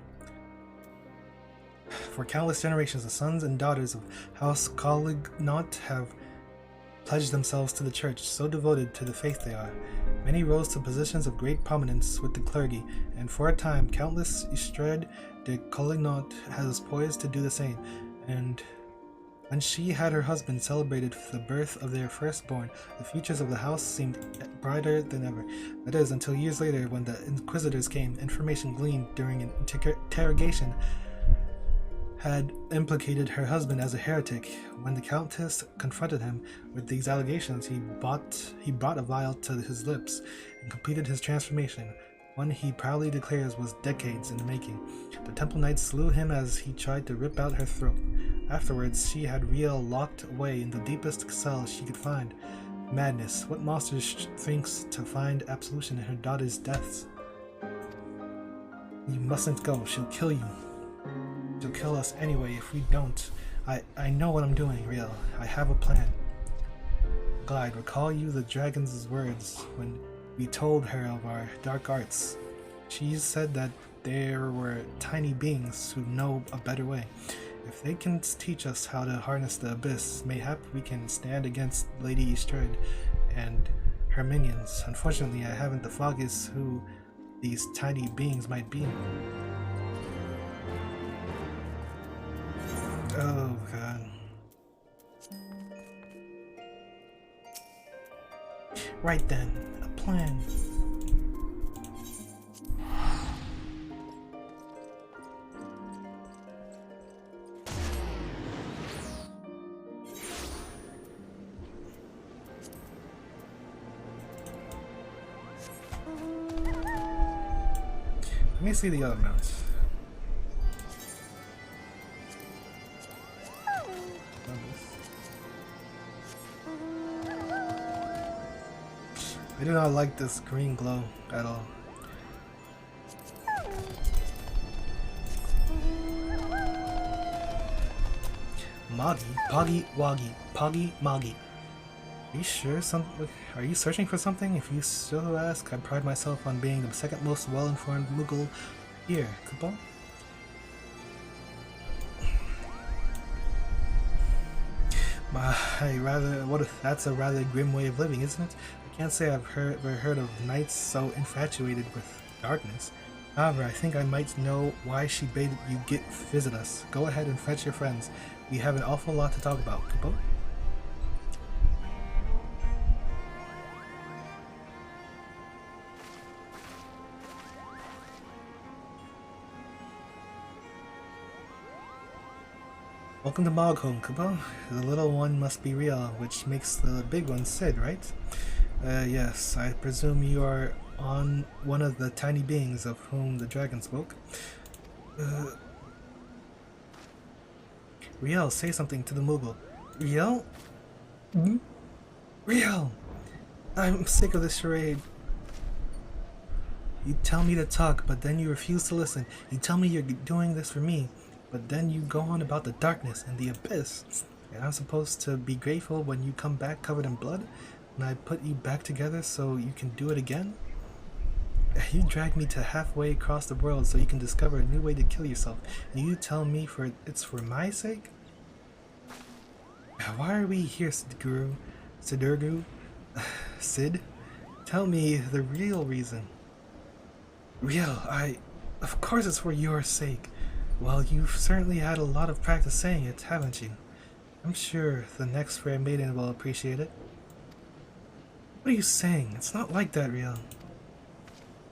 For countless generations, the sons and daughters of House Colignant have pledged themselves to the church, so devoted to the faith they are. Many rose to positions of great prominence with the clergy, and for a time, Countess Estrade de Colignant has poised to do the same, and when she had her husband celebrated the birth of their firstborn, the futures of the house seemed brighter than ever. That is, until years later, when the inquisitors came, information gleaned during an interrogation had implicated her husband as a heretic. When the Countess confronted him with these allegations, he brought a vial to his lips and completed his transformation, one he proudly declares was decades in the making. The Temple Knights slew him as he tried to rip out her throat. Afterwards, she had Riel locked away in the deepest cell she could find. Madness. What monster thinks to find absolution in her daughter's deaths? You mustn't go. She'll kill you. She'll kill us anyway if we don't. I know what I'm doing, Riel. I have a plan. Glide, recall you the dragon's words when we told her of our dark arts. She said that there were tiny beings who know a better way. If they can teach us how to harness the abyss, mayhap we can stand against Lady Estrade and her minions. Unfortunately, I haven't the foggiest who these tiny beings might be. Oh god. Right then, a plan. Let me see the other mounts. I do not like this green glow at all. Moggy, Poggy, Woggy, Poggy, Moggy. Are you sure? Are you searching for something? If you so ask, I pride myself on being the second most well-informed Moogle here. Kupal? That's a rather grim way of living, isn't it? I can't say I've ever heard of knights so infatuated with darkness. However, I think I might know why she bade you visit us. Go ahead and fetch your friends. We have an awful lot to talk about, Kupo. Welcome to Moghome, Kupo. The little one must be real, which makes the big one Sid, right? Yes, I presume you are on one of the tiny beings of whom the dragon spoke. Riel, say something to the Moogle. Riel? Hmm? Riel! I'm sick of this charade. You tell me to talk, but then you refuse to listen. You tell me you're doing this for me, but then you go on about the darkness and the abyss. And I'm supposed to be grateful when you come back covered in blood? And I put you back together so you can do it again? You drag me to halfway across the world so you can discover a new way to kill yourself, and you tell me it's for my sake? Why are we here, Sidurgu? Sid? Tell me the real reason. Real, of course it's for your sake. Well, you've certainly had a lot of practice saying it, haven't you? I'm sure the next fair maiden will appreciate it. What are you saying? It's not like that, Real.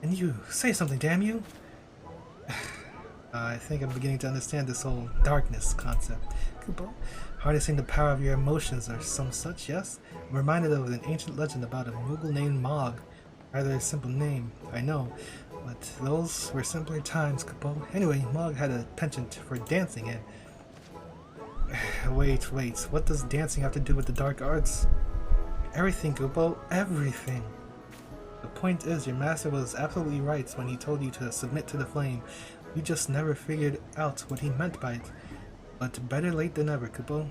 And you, say something, damn you! I think I'm beginning to understand this whole darkness concept. Kupo, harnessing the power of your emotions or some such, yes? I'm reminded of an ancient legend about a Moogle named Mog. Rather a simple name, I know, but those were simpler times, Kupo. Anyway, Mog had a penchant for dancing and... Wait, what does dancing have to do with the dark arts? Everything, Kupo, everything! The point is, your master was absolutely right when he told you to submit to the flame. You just never figured out what he meant by it. But better late than never, Kupo.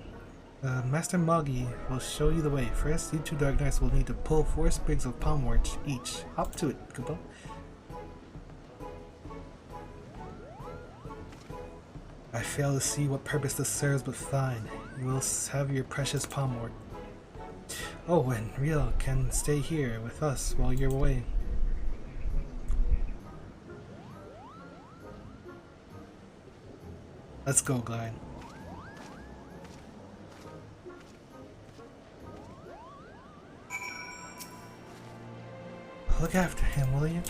Master Moggy will show you the way. First, you two Dark Knights will need to pull 4 sprigs of palmwort each. Hop to it, Kupo. I fail to see what purpose this serves, but fine. You will have your precious palmwort. Oh, and Riel can stay here with us while you're away. Let's go, Glide. Look after him, will you?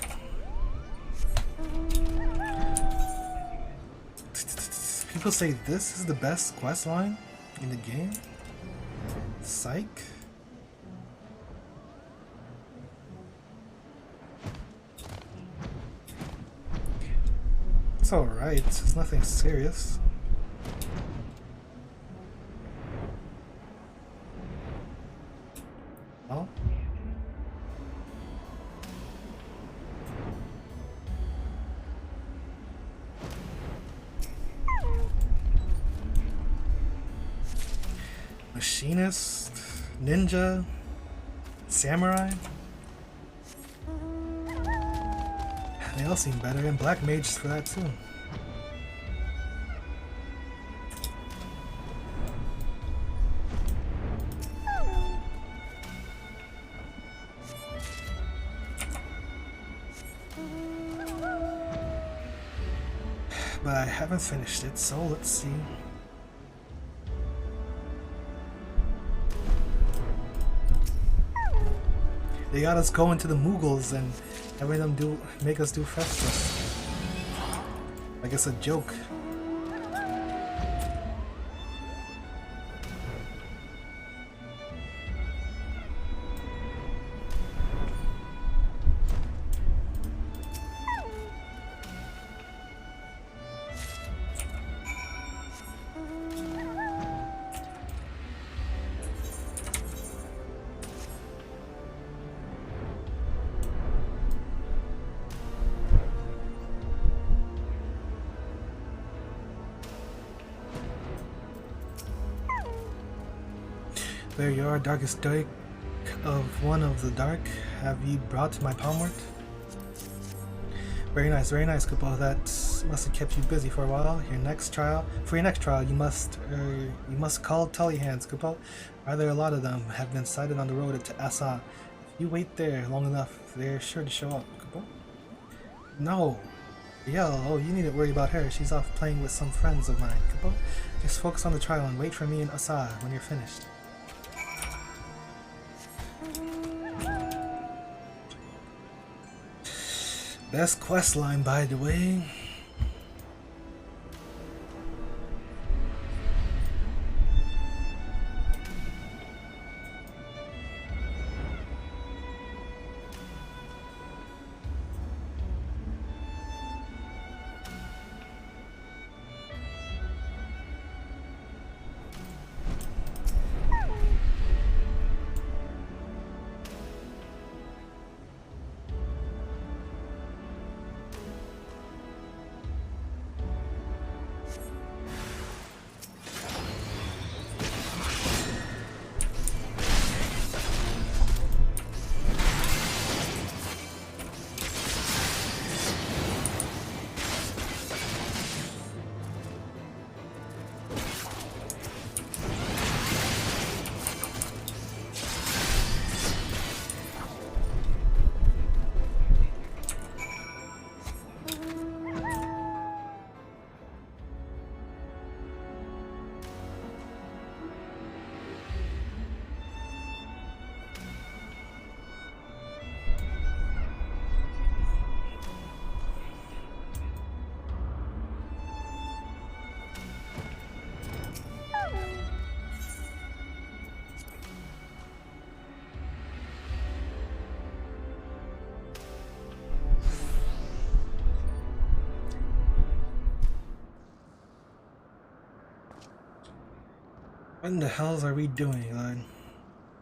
People say this is the best quest line in the game? Psych? It's alright, it's nothing serious. Oh? Machinist, ninja, samurai. They all seem better, and black mages for that too. But I haven't finished it, so let's see. They got us going to the Moogles and having them make us do Festus. Like it's a joke. There you are, darkest dark. of one of the dark have you brought to my palmwort? Very nice, Kupo. That must have kept you busy for a while. For your next trial, you must call Tully Hands, Kupo. Rather, a lot of them have been sighted on the road to Asa. If you wait there long enough, they're sure to show up, Kupo. No. Yeah, oh, you needn't worry about her. She's off playing with some friends of mine, Kupo. Just focus on the trial and wait for me and Asa when you're finished. Best quest line, by the way. What in the hells are we doing, lad?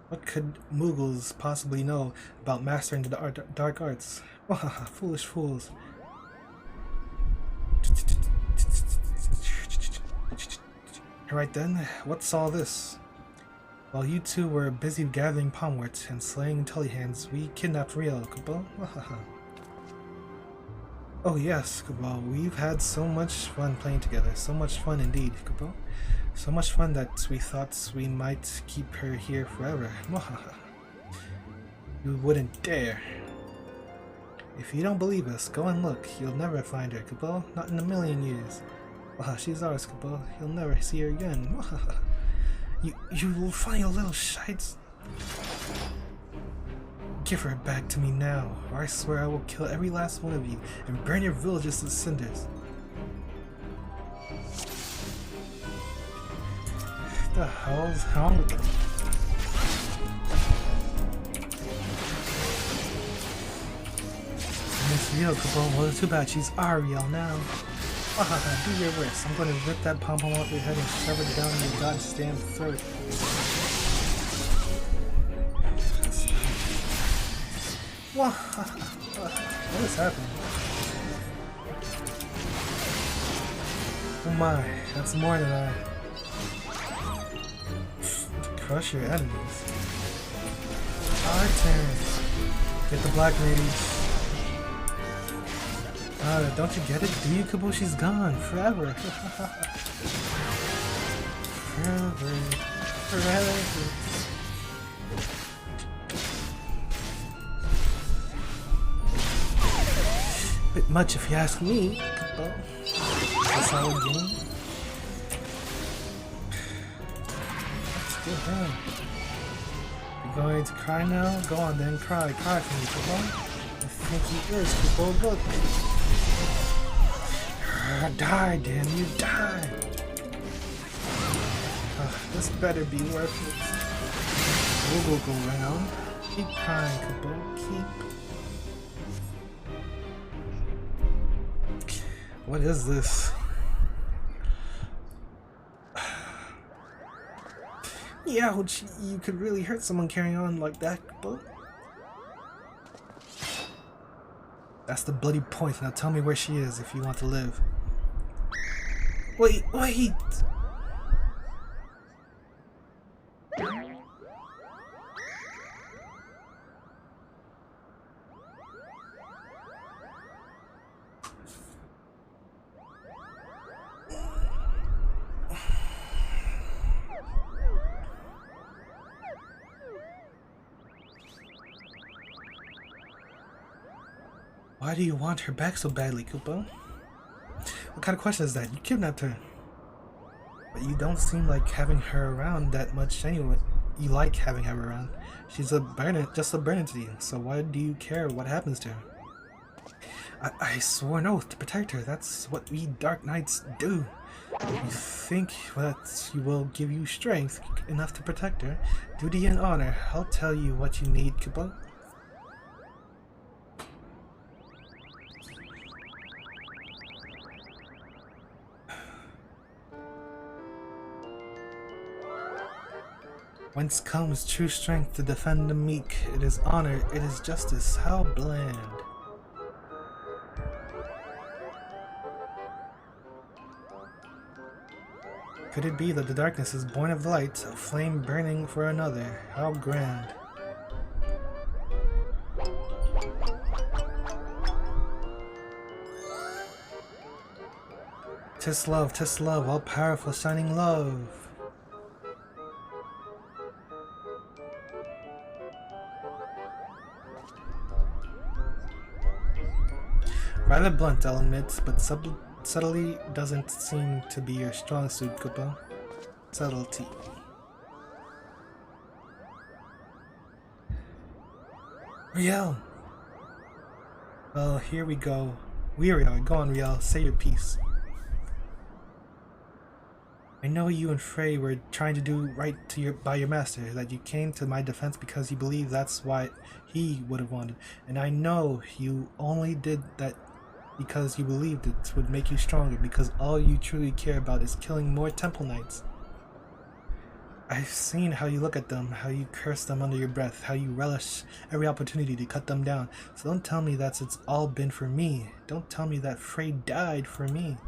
What could Mughals possibly know about mastering the dark arts? Foolish fools. Right then, what's all this? While you two were busy gathering palmworts and slaying Tullyhands, we kidnapped Rio, Kupo. Oh yes, Kupo, we've had so much fun playing together. So much fun indeed, Kupo. So much fun that we thought we might keep her here forever. You wouldn't dare. If you don't believe us, go and look. You'll never find her, Kupo. Not in a million years. She's ours, Kupo. You'll never see her again. You will find your little shites. Give her back to me now, or I swear I will kill every last one of you and burn your villages to cinders. What the hell's wrong with them? Miss Rio, Kupo. Well, too bad she's Ariel now. Do your worst. I'm gonna rip that pom-pom off your head and shove it down your goddamn throat. What is happening? Oh my, that's more than I... To crush your enemies. Our turn. Get the black ladies. Don't you get it? Do you, Kupo? She's gone forever. Forever. Bit much if you ask me, Kupo. That's all we're doing. Let's get him. You're going to cry now? Go on then, cry. Cry for me, Kupo. I think he is, Kupo. Look. Die, damn you, die! This better be worth it. We'll go around. Keep crying, Kupo. Keep. What is this? Yeah, you could really hurt someone carrying on like that, Kupo. That's the bloody point. Now tell me where she is if you want to live. Wait! Why do you want her back so badly, Koopa? What kind of question is that? You kidnapped her. But you don't seem like having her around that much anyway. You like having her around. She's a burden, just a burden to you, so why do you care what happens to her? I swore an oath to protect her. That's what we Dark Knights do. You think that you will give you strength enough to protect her? Duty and honor. I'll tell you what you need, Koopa. Whence comes true strength to defend the meek? It is honor, it is justice. How bland. Could it be that the darkness is born of light, a flame burning for another? How grand. Tis love, all-powerful shining love. Rather blunt, I'll admit, but subtlety doesn't seem to be your strong suit, Koopa. Subtlety. Riel! Well, here we go. Riel, go on, Riel, say your piece. I know you and Frey were trying to do right by your master, that you came to my defense because you believe that's what he would have wanted. And I know you only did that because you believed it would make you stronger, because all you truly care about is killing more Temple Knights. I've seen how you look at them, how you curse them under your breath, how you relish every opportunity to cut them down. So don't tell me that it's all been for me. Don't tell me that Frey died for me.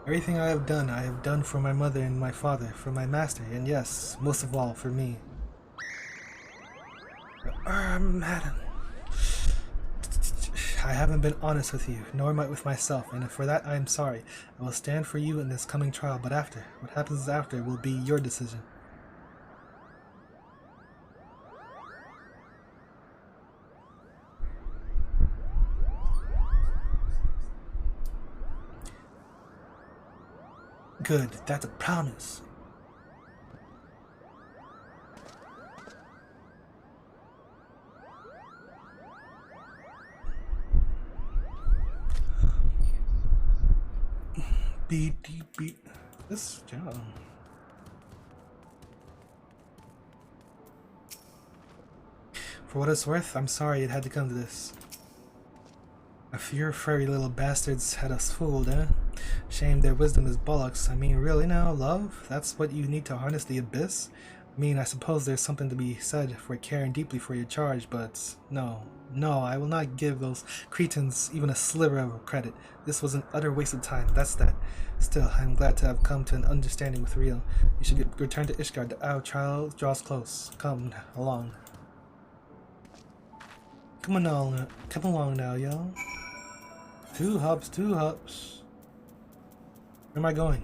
Everything I have done for my mother and my father, for my master, and yes, most of all, for me. Madam. I haven't been honest with you, nor with myself, and for that I am sorry. I will stand for you in this coming trial, but after, what happens after will be your decision. Good, that's a promise. Beat. This job. For what it's worth, I'm sorry it had to come to this. A few furry little bastards had us fooled, eh? Shame their wisdom is bollocks. I mean, really now, love? That's what you need to harness the abyss? I mean, I suppose there's something to be said for caring deeply for your charge, but no, I will not give those cretins even a sliver of credit. This was an utter waste of time, that's that. Still, I am glad to have come to an understanding with Riel. You should return to Ishgard. The hour trial draws close. Come along. Come along now, y'all. Two hops. Where am I going?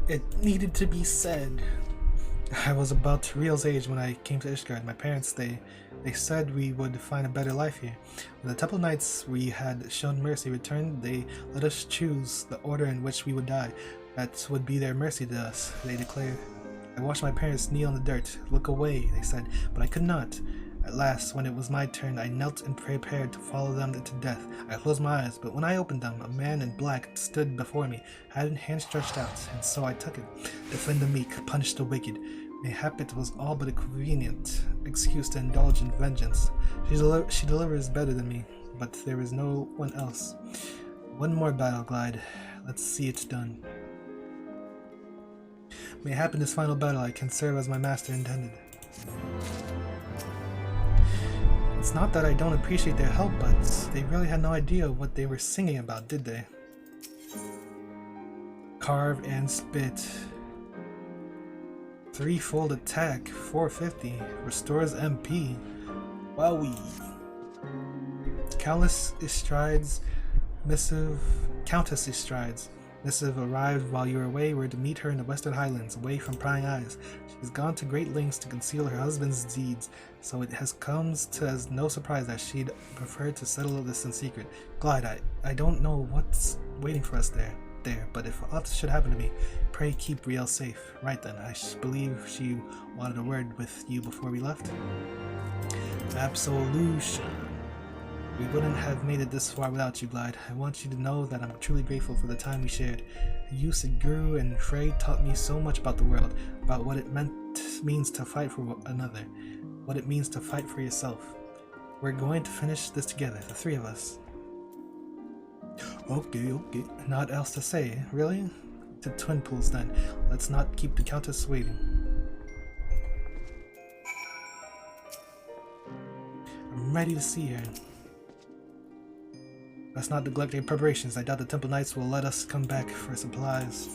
It needed to be said. I was about Riel's age when I came to Ishgard. My parents, they said we would find a better life here. When the Temple Knights we had shown mercy returned, they let us choose the order in which we would die. That would be their mercy to us, they declared. I watched my parents kneel in the dirt. Look away, they said, but I could not. At last, when it was my turn, I knelt and prepared to follow them to death. I closed my eyes, but when I opened them, a man in black stood before me, hand stretched out, and so I took it. Defend the meek, punish the wicked. Mayhap it was all but a convenient excuse to indulge in vengeance. She delivers better than me, but there is no one else. One more battle, Glide. Let's see it's done. May it happen this final battle I can serve as my master intended. It's not that I don't appreciate their help, but they really had no idea what they were singing about, did they? Carve and spit. Threefold attack, 450. Restores MP. Wowee. Countess Estride's missive. Missive arrived while you were away. We're to meet her in the Western Highlands, away from prying eyes. She's gone to great lengths to conceal her husband's deeds, so it has come as no surprise that she'd prefer to settle this in secret. Glide, I don't know what's waiting for us there, but if aught should happen to me, pray keep Riel safe. Right then, I believe she wanted a word with you before we left. Absolution. We wouldn't have made it this far without you, Glide. I want you to know that I'm truly grateful for the time we shared. You, Siguru, and Frey taught me so much about the world, about what it means to fight for another, what it means to fight for yourself. We're going to finish this together, the three of us. Okay. Not else to say, really? To twin pools then. Let's not keep the Countess waiting. I'm ready to see her. Let's not neglect our preparations. I doubt the Temple Knights will let us come back for supplies.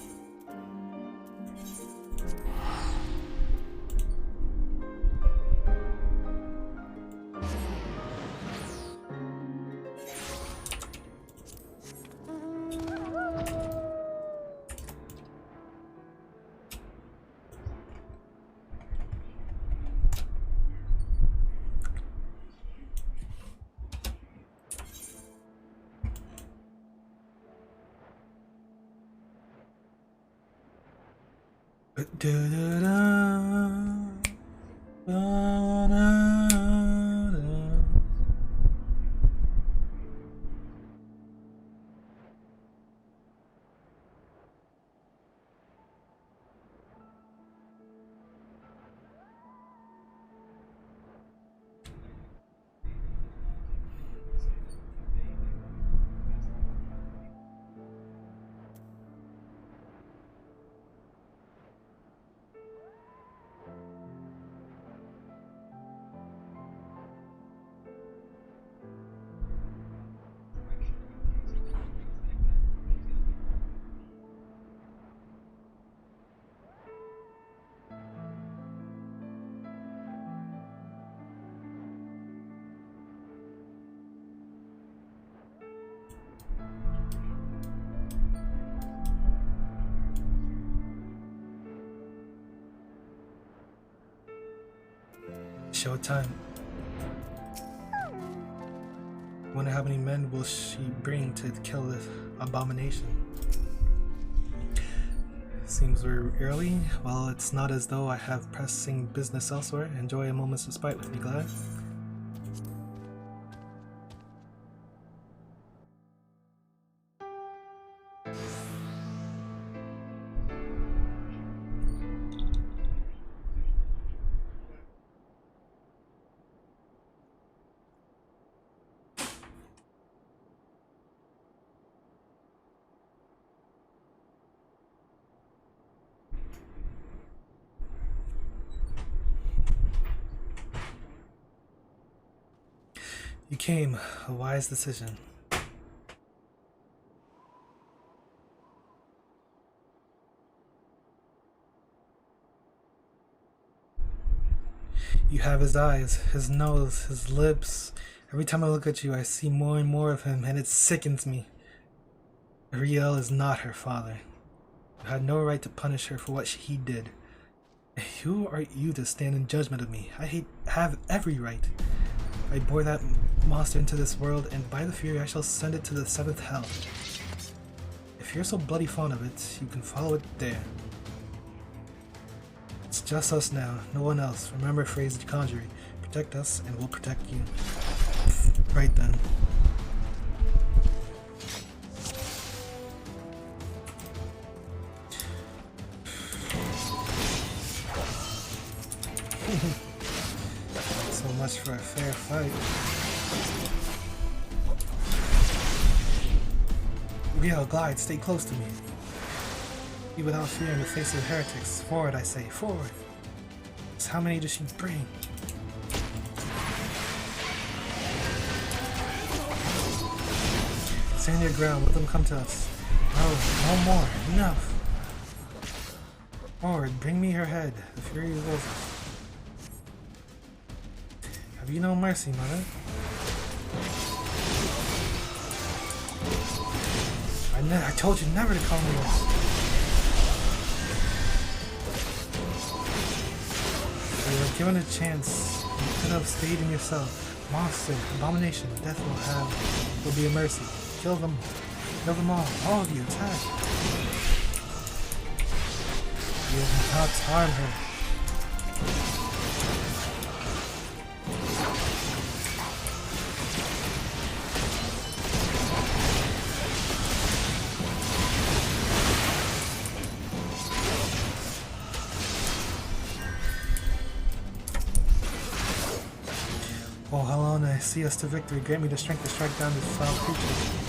Showtime. Wonder how many men will she bring to kill this abomination? Seems we're early. Well, it's not as though I have pressing business elsewhere. Enjoy a moment's respite with me, Glad. You came, a wise decision. You have his eyes, his nose, his lips. Every time I look at you, I see more and more of him, and it sickens me. Riel is not her father. You had no right to punish her for what he did. Who are you to stand in judgment of me? I have every right. I bore that monster into this world, and by the Fury I shall send it to the 7th hell. If you're so bloody fond of it, you can follow it there. It's just us now, no one else. Remember Frey's conjuring. Protect us, and we'll protect you. Right then. So much for a fair fight. Riel, glide, stay close to me. Be without fear in the face of the heretics. Forward, I say, forward. So how many does she bring? Stand your ground, let them come to us. No more, enough. Forward, bring me her head. The fury wills it. Have you no mercy, mother? I told you never to call me this. You were given a chance. You could have stayed in yourself. Monster, abomination, death will be a mercy. Kill them all of you, attack. You have not harm her. Oh, Helena, I see us to victory. Grant me the strength to strike down this foul creature.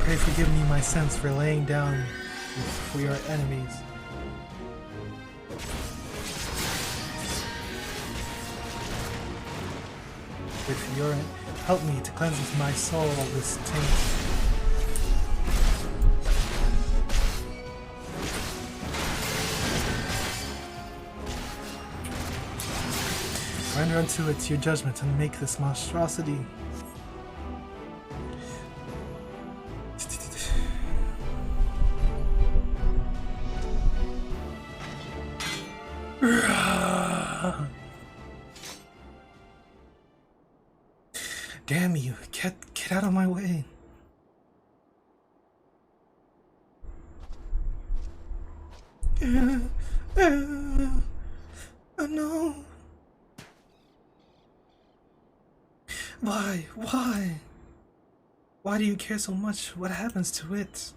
Pray forgive me my sins for laying down for your enemies. With your help me to cleanse my soul of this taint. Render unto it your judgment and make this monstrosity. Damn you, get out of my way. No. Why? Why do you care so much? What happens to it?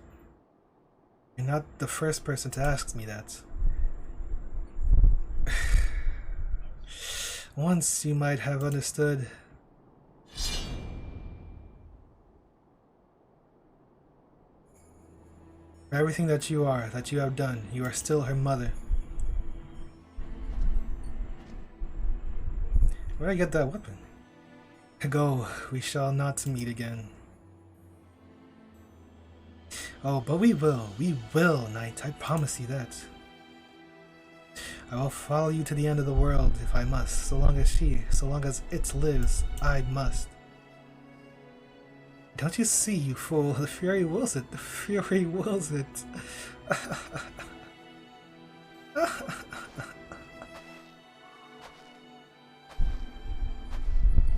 You're not the first person to ask me that. Once you might have understood. For everything that you are, that you have done, you are still her mother. Where'd I get that weapon? Go, we shall not meet again. Oh, but we will, knight, I promise you that. I will follow you to the end of the world if I must, so long as it lives, I must. Don't you see, you fool? The fury wills it. The fury wills it.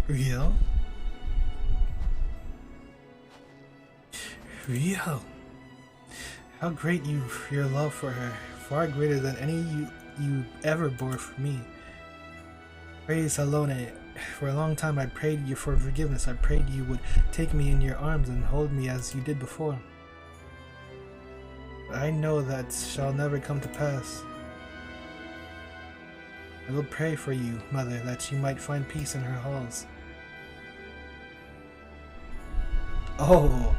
Real? Real? How great your love for her, far greater than any you ever bore for me. Praise Helena. For a long time I prayed you for forgiveness. I prayed you would take me in your arms and hold me as you did before. But I know that shall never come to pass. I will pray for you, mother, that you might find peace in her halls. Oh,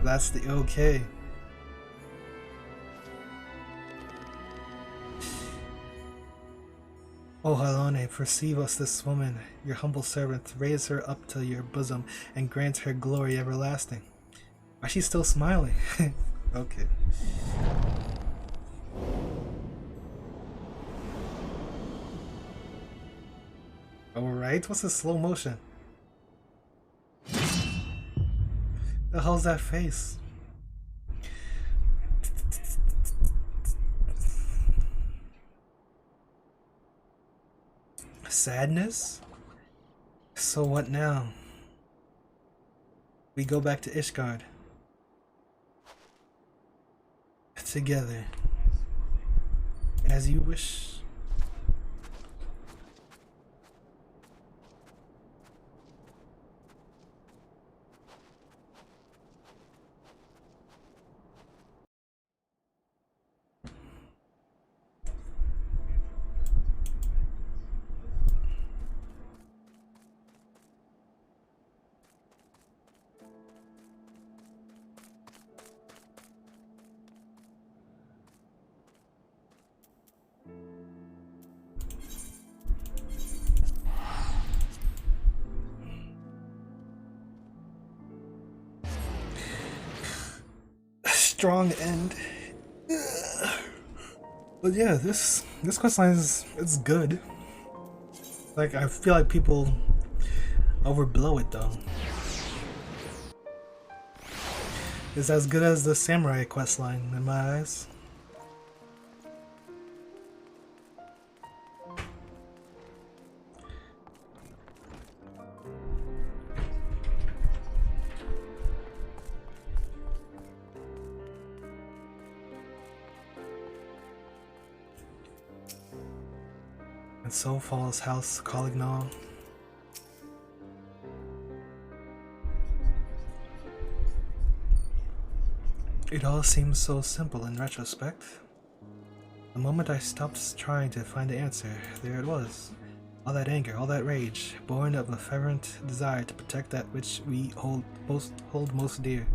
that's the okay. O Helene, perceive us this woman, your humble servant, raise her up to your bosom, and grant her glory everlasting. Why is she still smiling? Okay. Alright, what's this slow motion? The hell's that face? Sadness? So what now? We go back to Ishgard. Together. As you wish. Strong end. But yeah, this questline is it's good. Like I feel like people overblow it though. It's as good as the samurai questline in my eyes. And so falls house Colignon. It all seems so simple in retrospect. The moment I stopped trying to find the answer, there it was. All that anger, all that rage, born of a fervent desire to protect that which we hold most dear.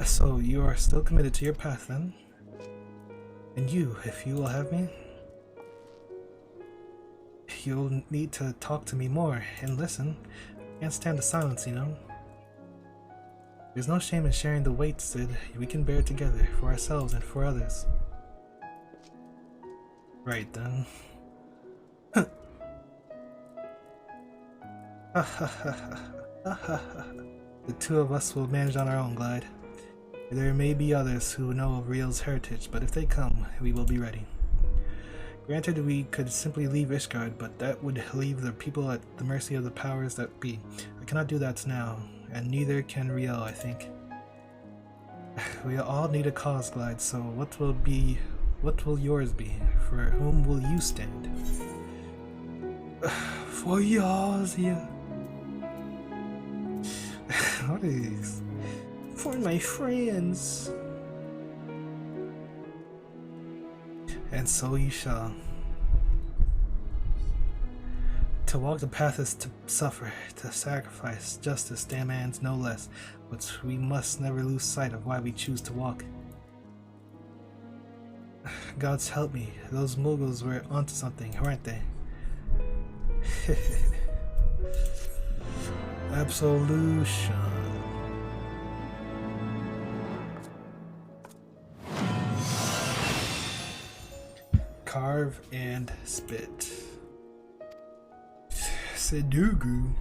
So you are still committed to your path then? And you, if you will have me? You'll need to talk to me more and listen. I can't stand the silence, you know? There's no shame in sharing the weight, Sid. We can bear it together, for ourselves and for others. Right then. The two of us will manage on our own, Glide. There may be others who know of Riel's heritage, but if they come, we will be ready. Granted, we could simply leave Ishgard, but that would leave the people at the mercy of the powers that be. I cannot do that now, and neither can Riel, I think. We all need a cause, Glide, so what will yours be? For whom will you stand? For yours, yeah. What is... For my friends. And so you shall. To walk the path is to suffer, to sacrifice, justice demands no less, but we must never lose sight of why we choose to walk. Gods help me, those Mughals were onto something, weren't they? Absolution. Carve and spit. Sedugu.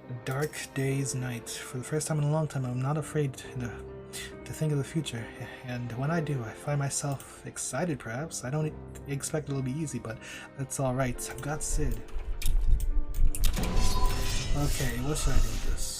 A dark day's night. For the first time in a long time, I'm not afraid to think of the future. And when I do, I find myself excited, perhaps. I don't expect it'll be easy, but that's alright. I've got Sid. Okay, what should I do with this?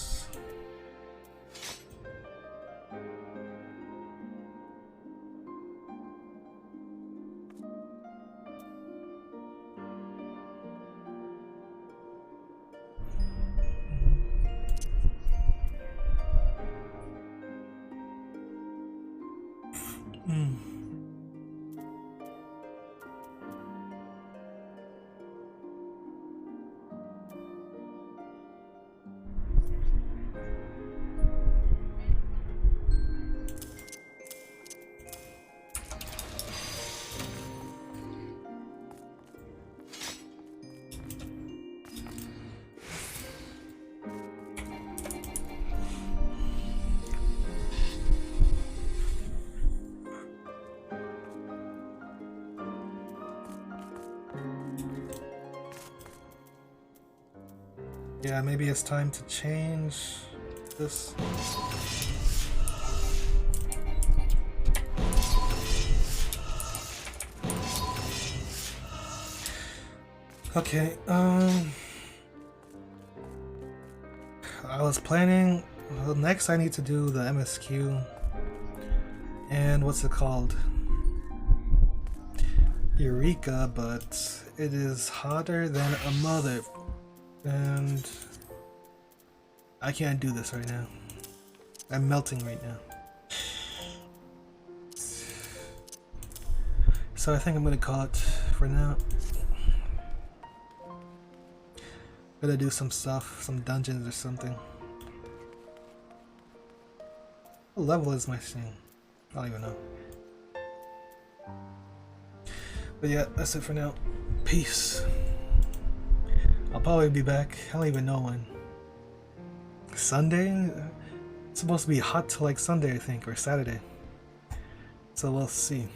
Yeah, maybe it's time to change this. Okay, I was planning, well, next I need to do the MSQ. And what's it called? Eureka, but it is hotter than a mother. And I can't do this right now. I'm melting right now. So I think I'm gonna call it for now. Gotta do some stuff, some dungeons or something. What level is my thing? I don't even know. But yeah, that's it for now. Peace. I'll probably be back. I don't even know when. Sunday? It's supposed to be hot till like Sunday, I think, or Saturday. So we'll see.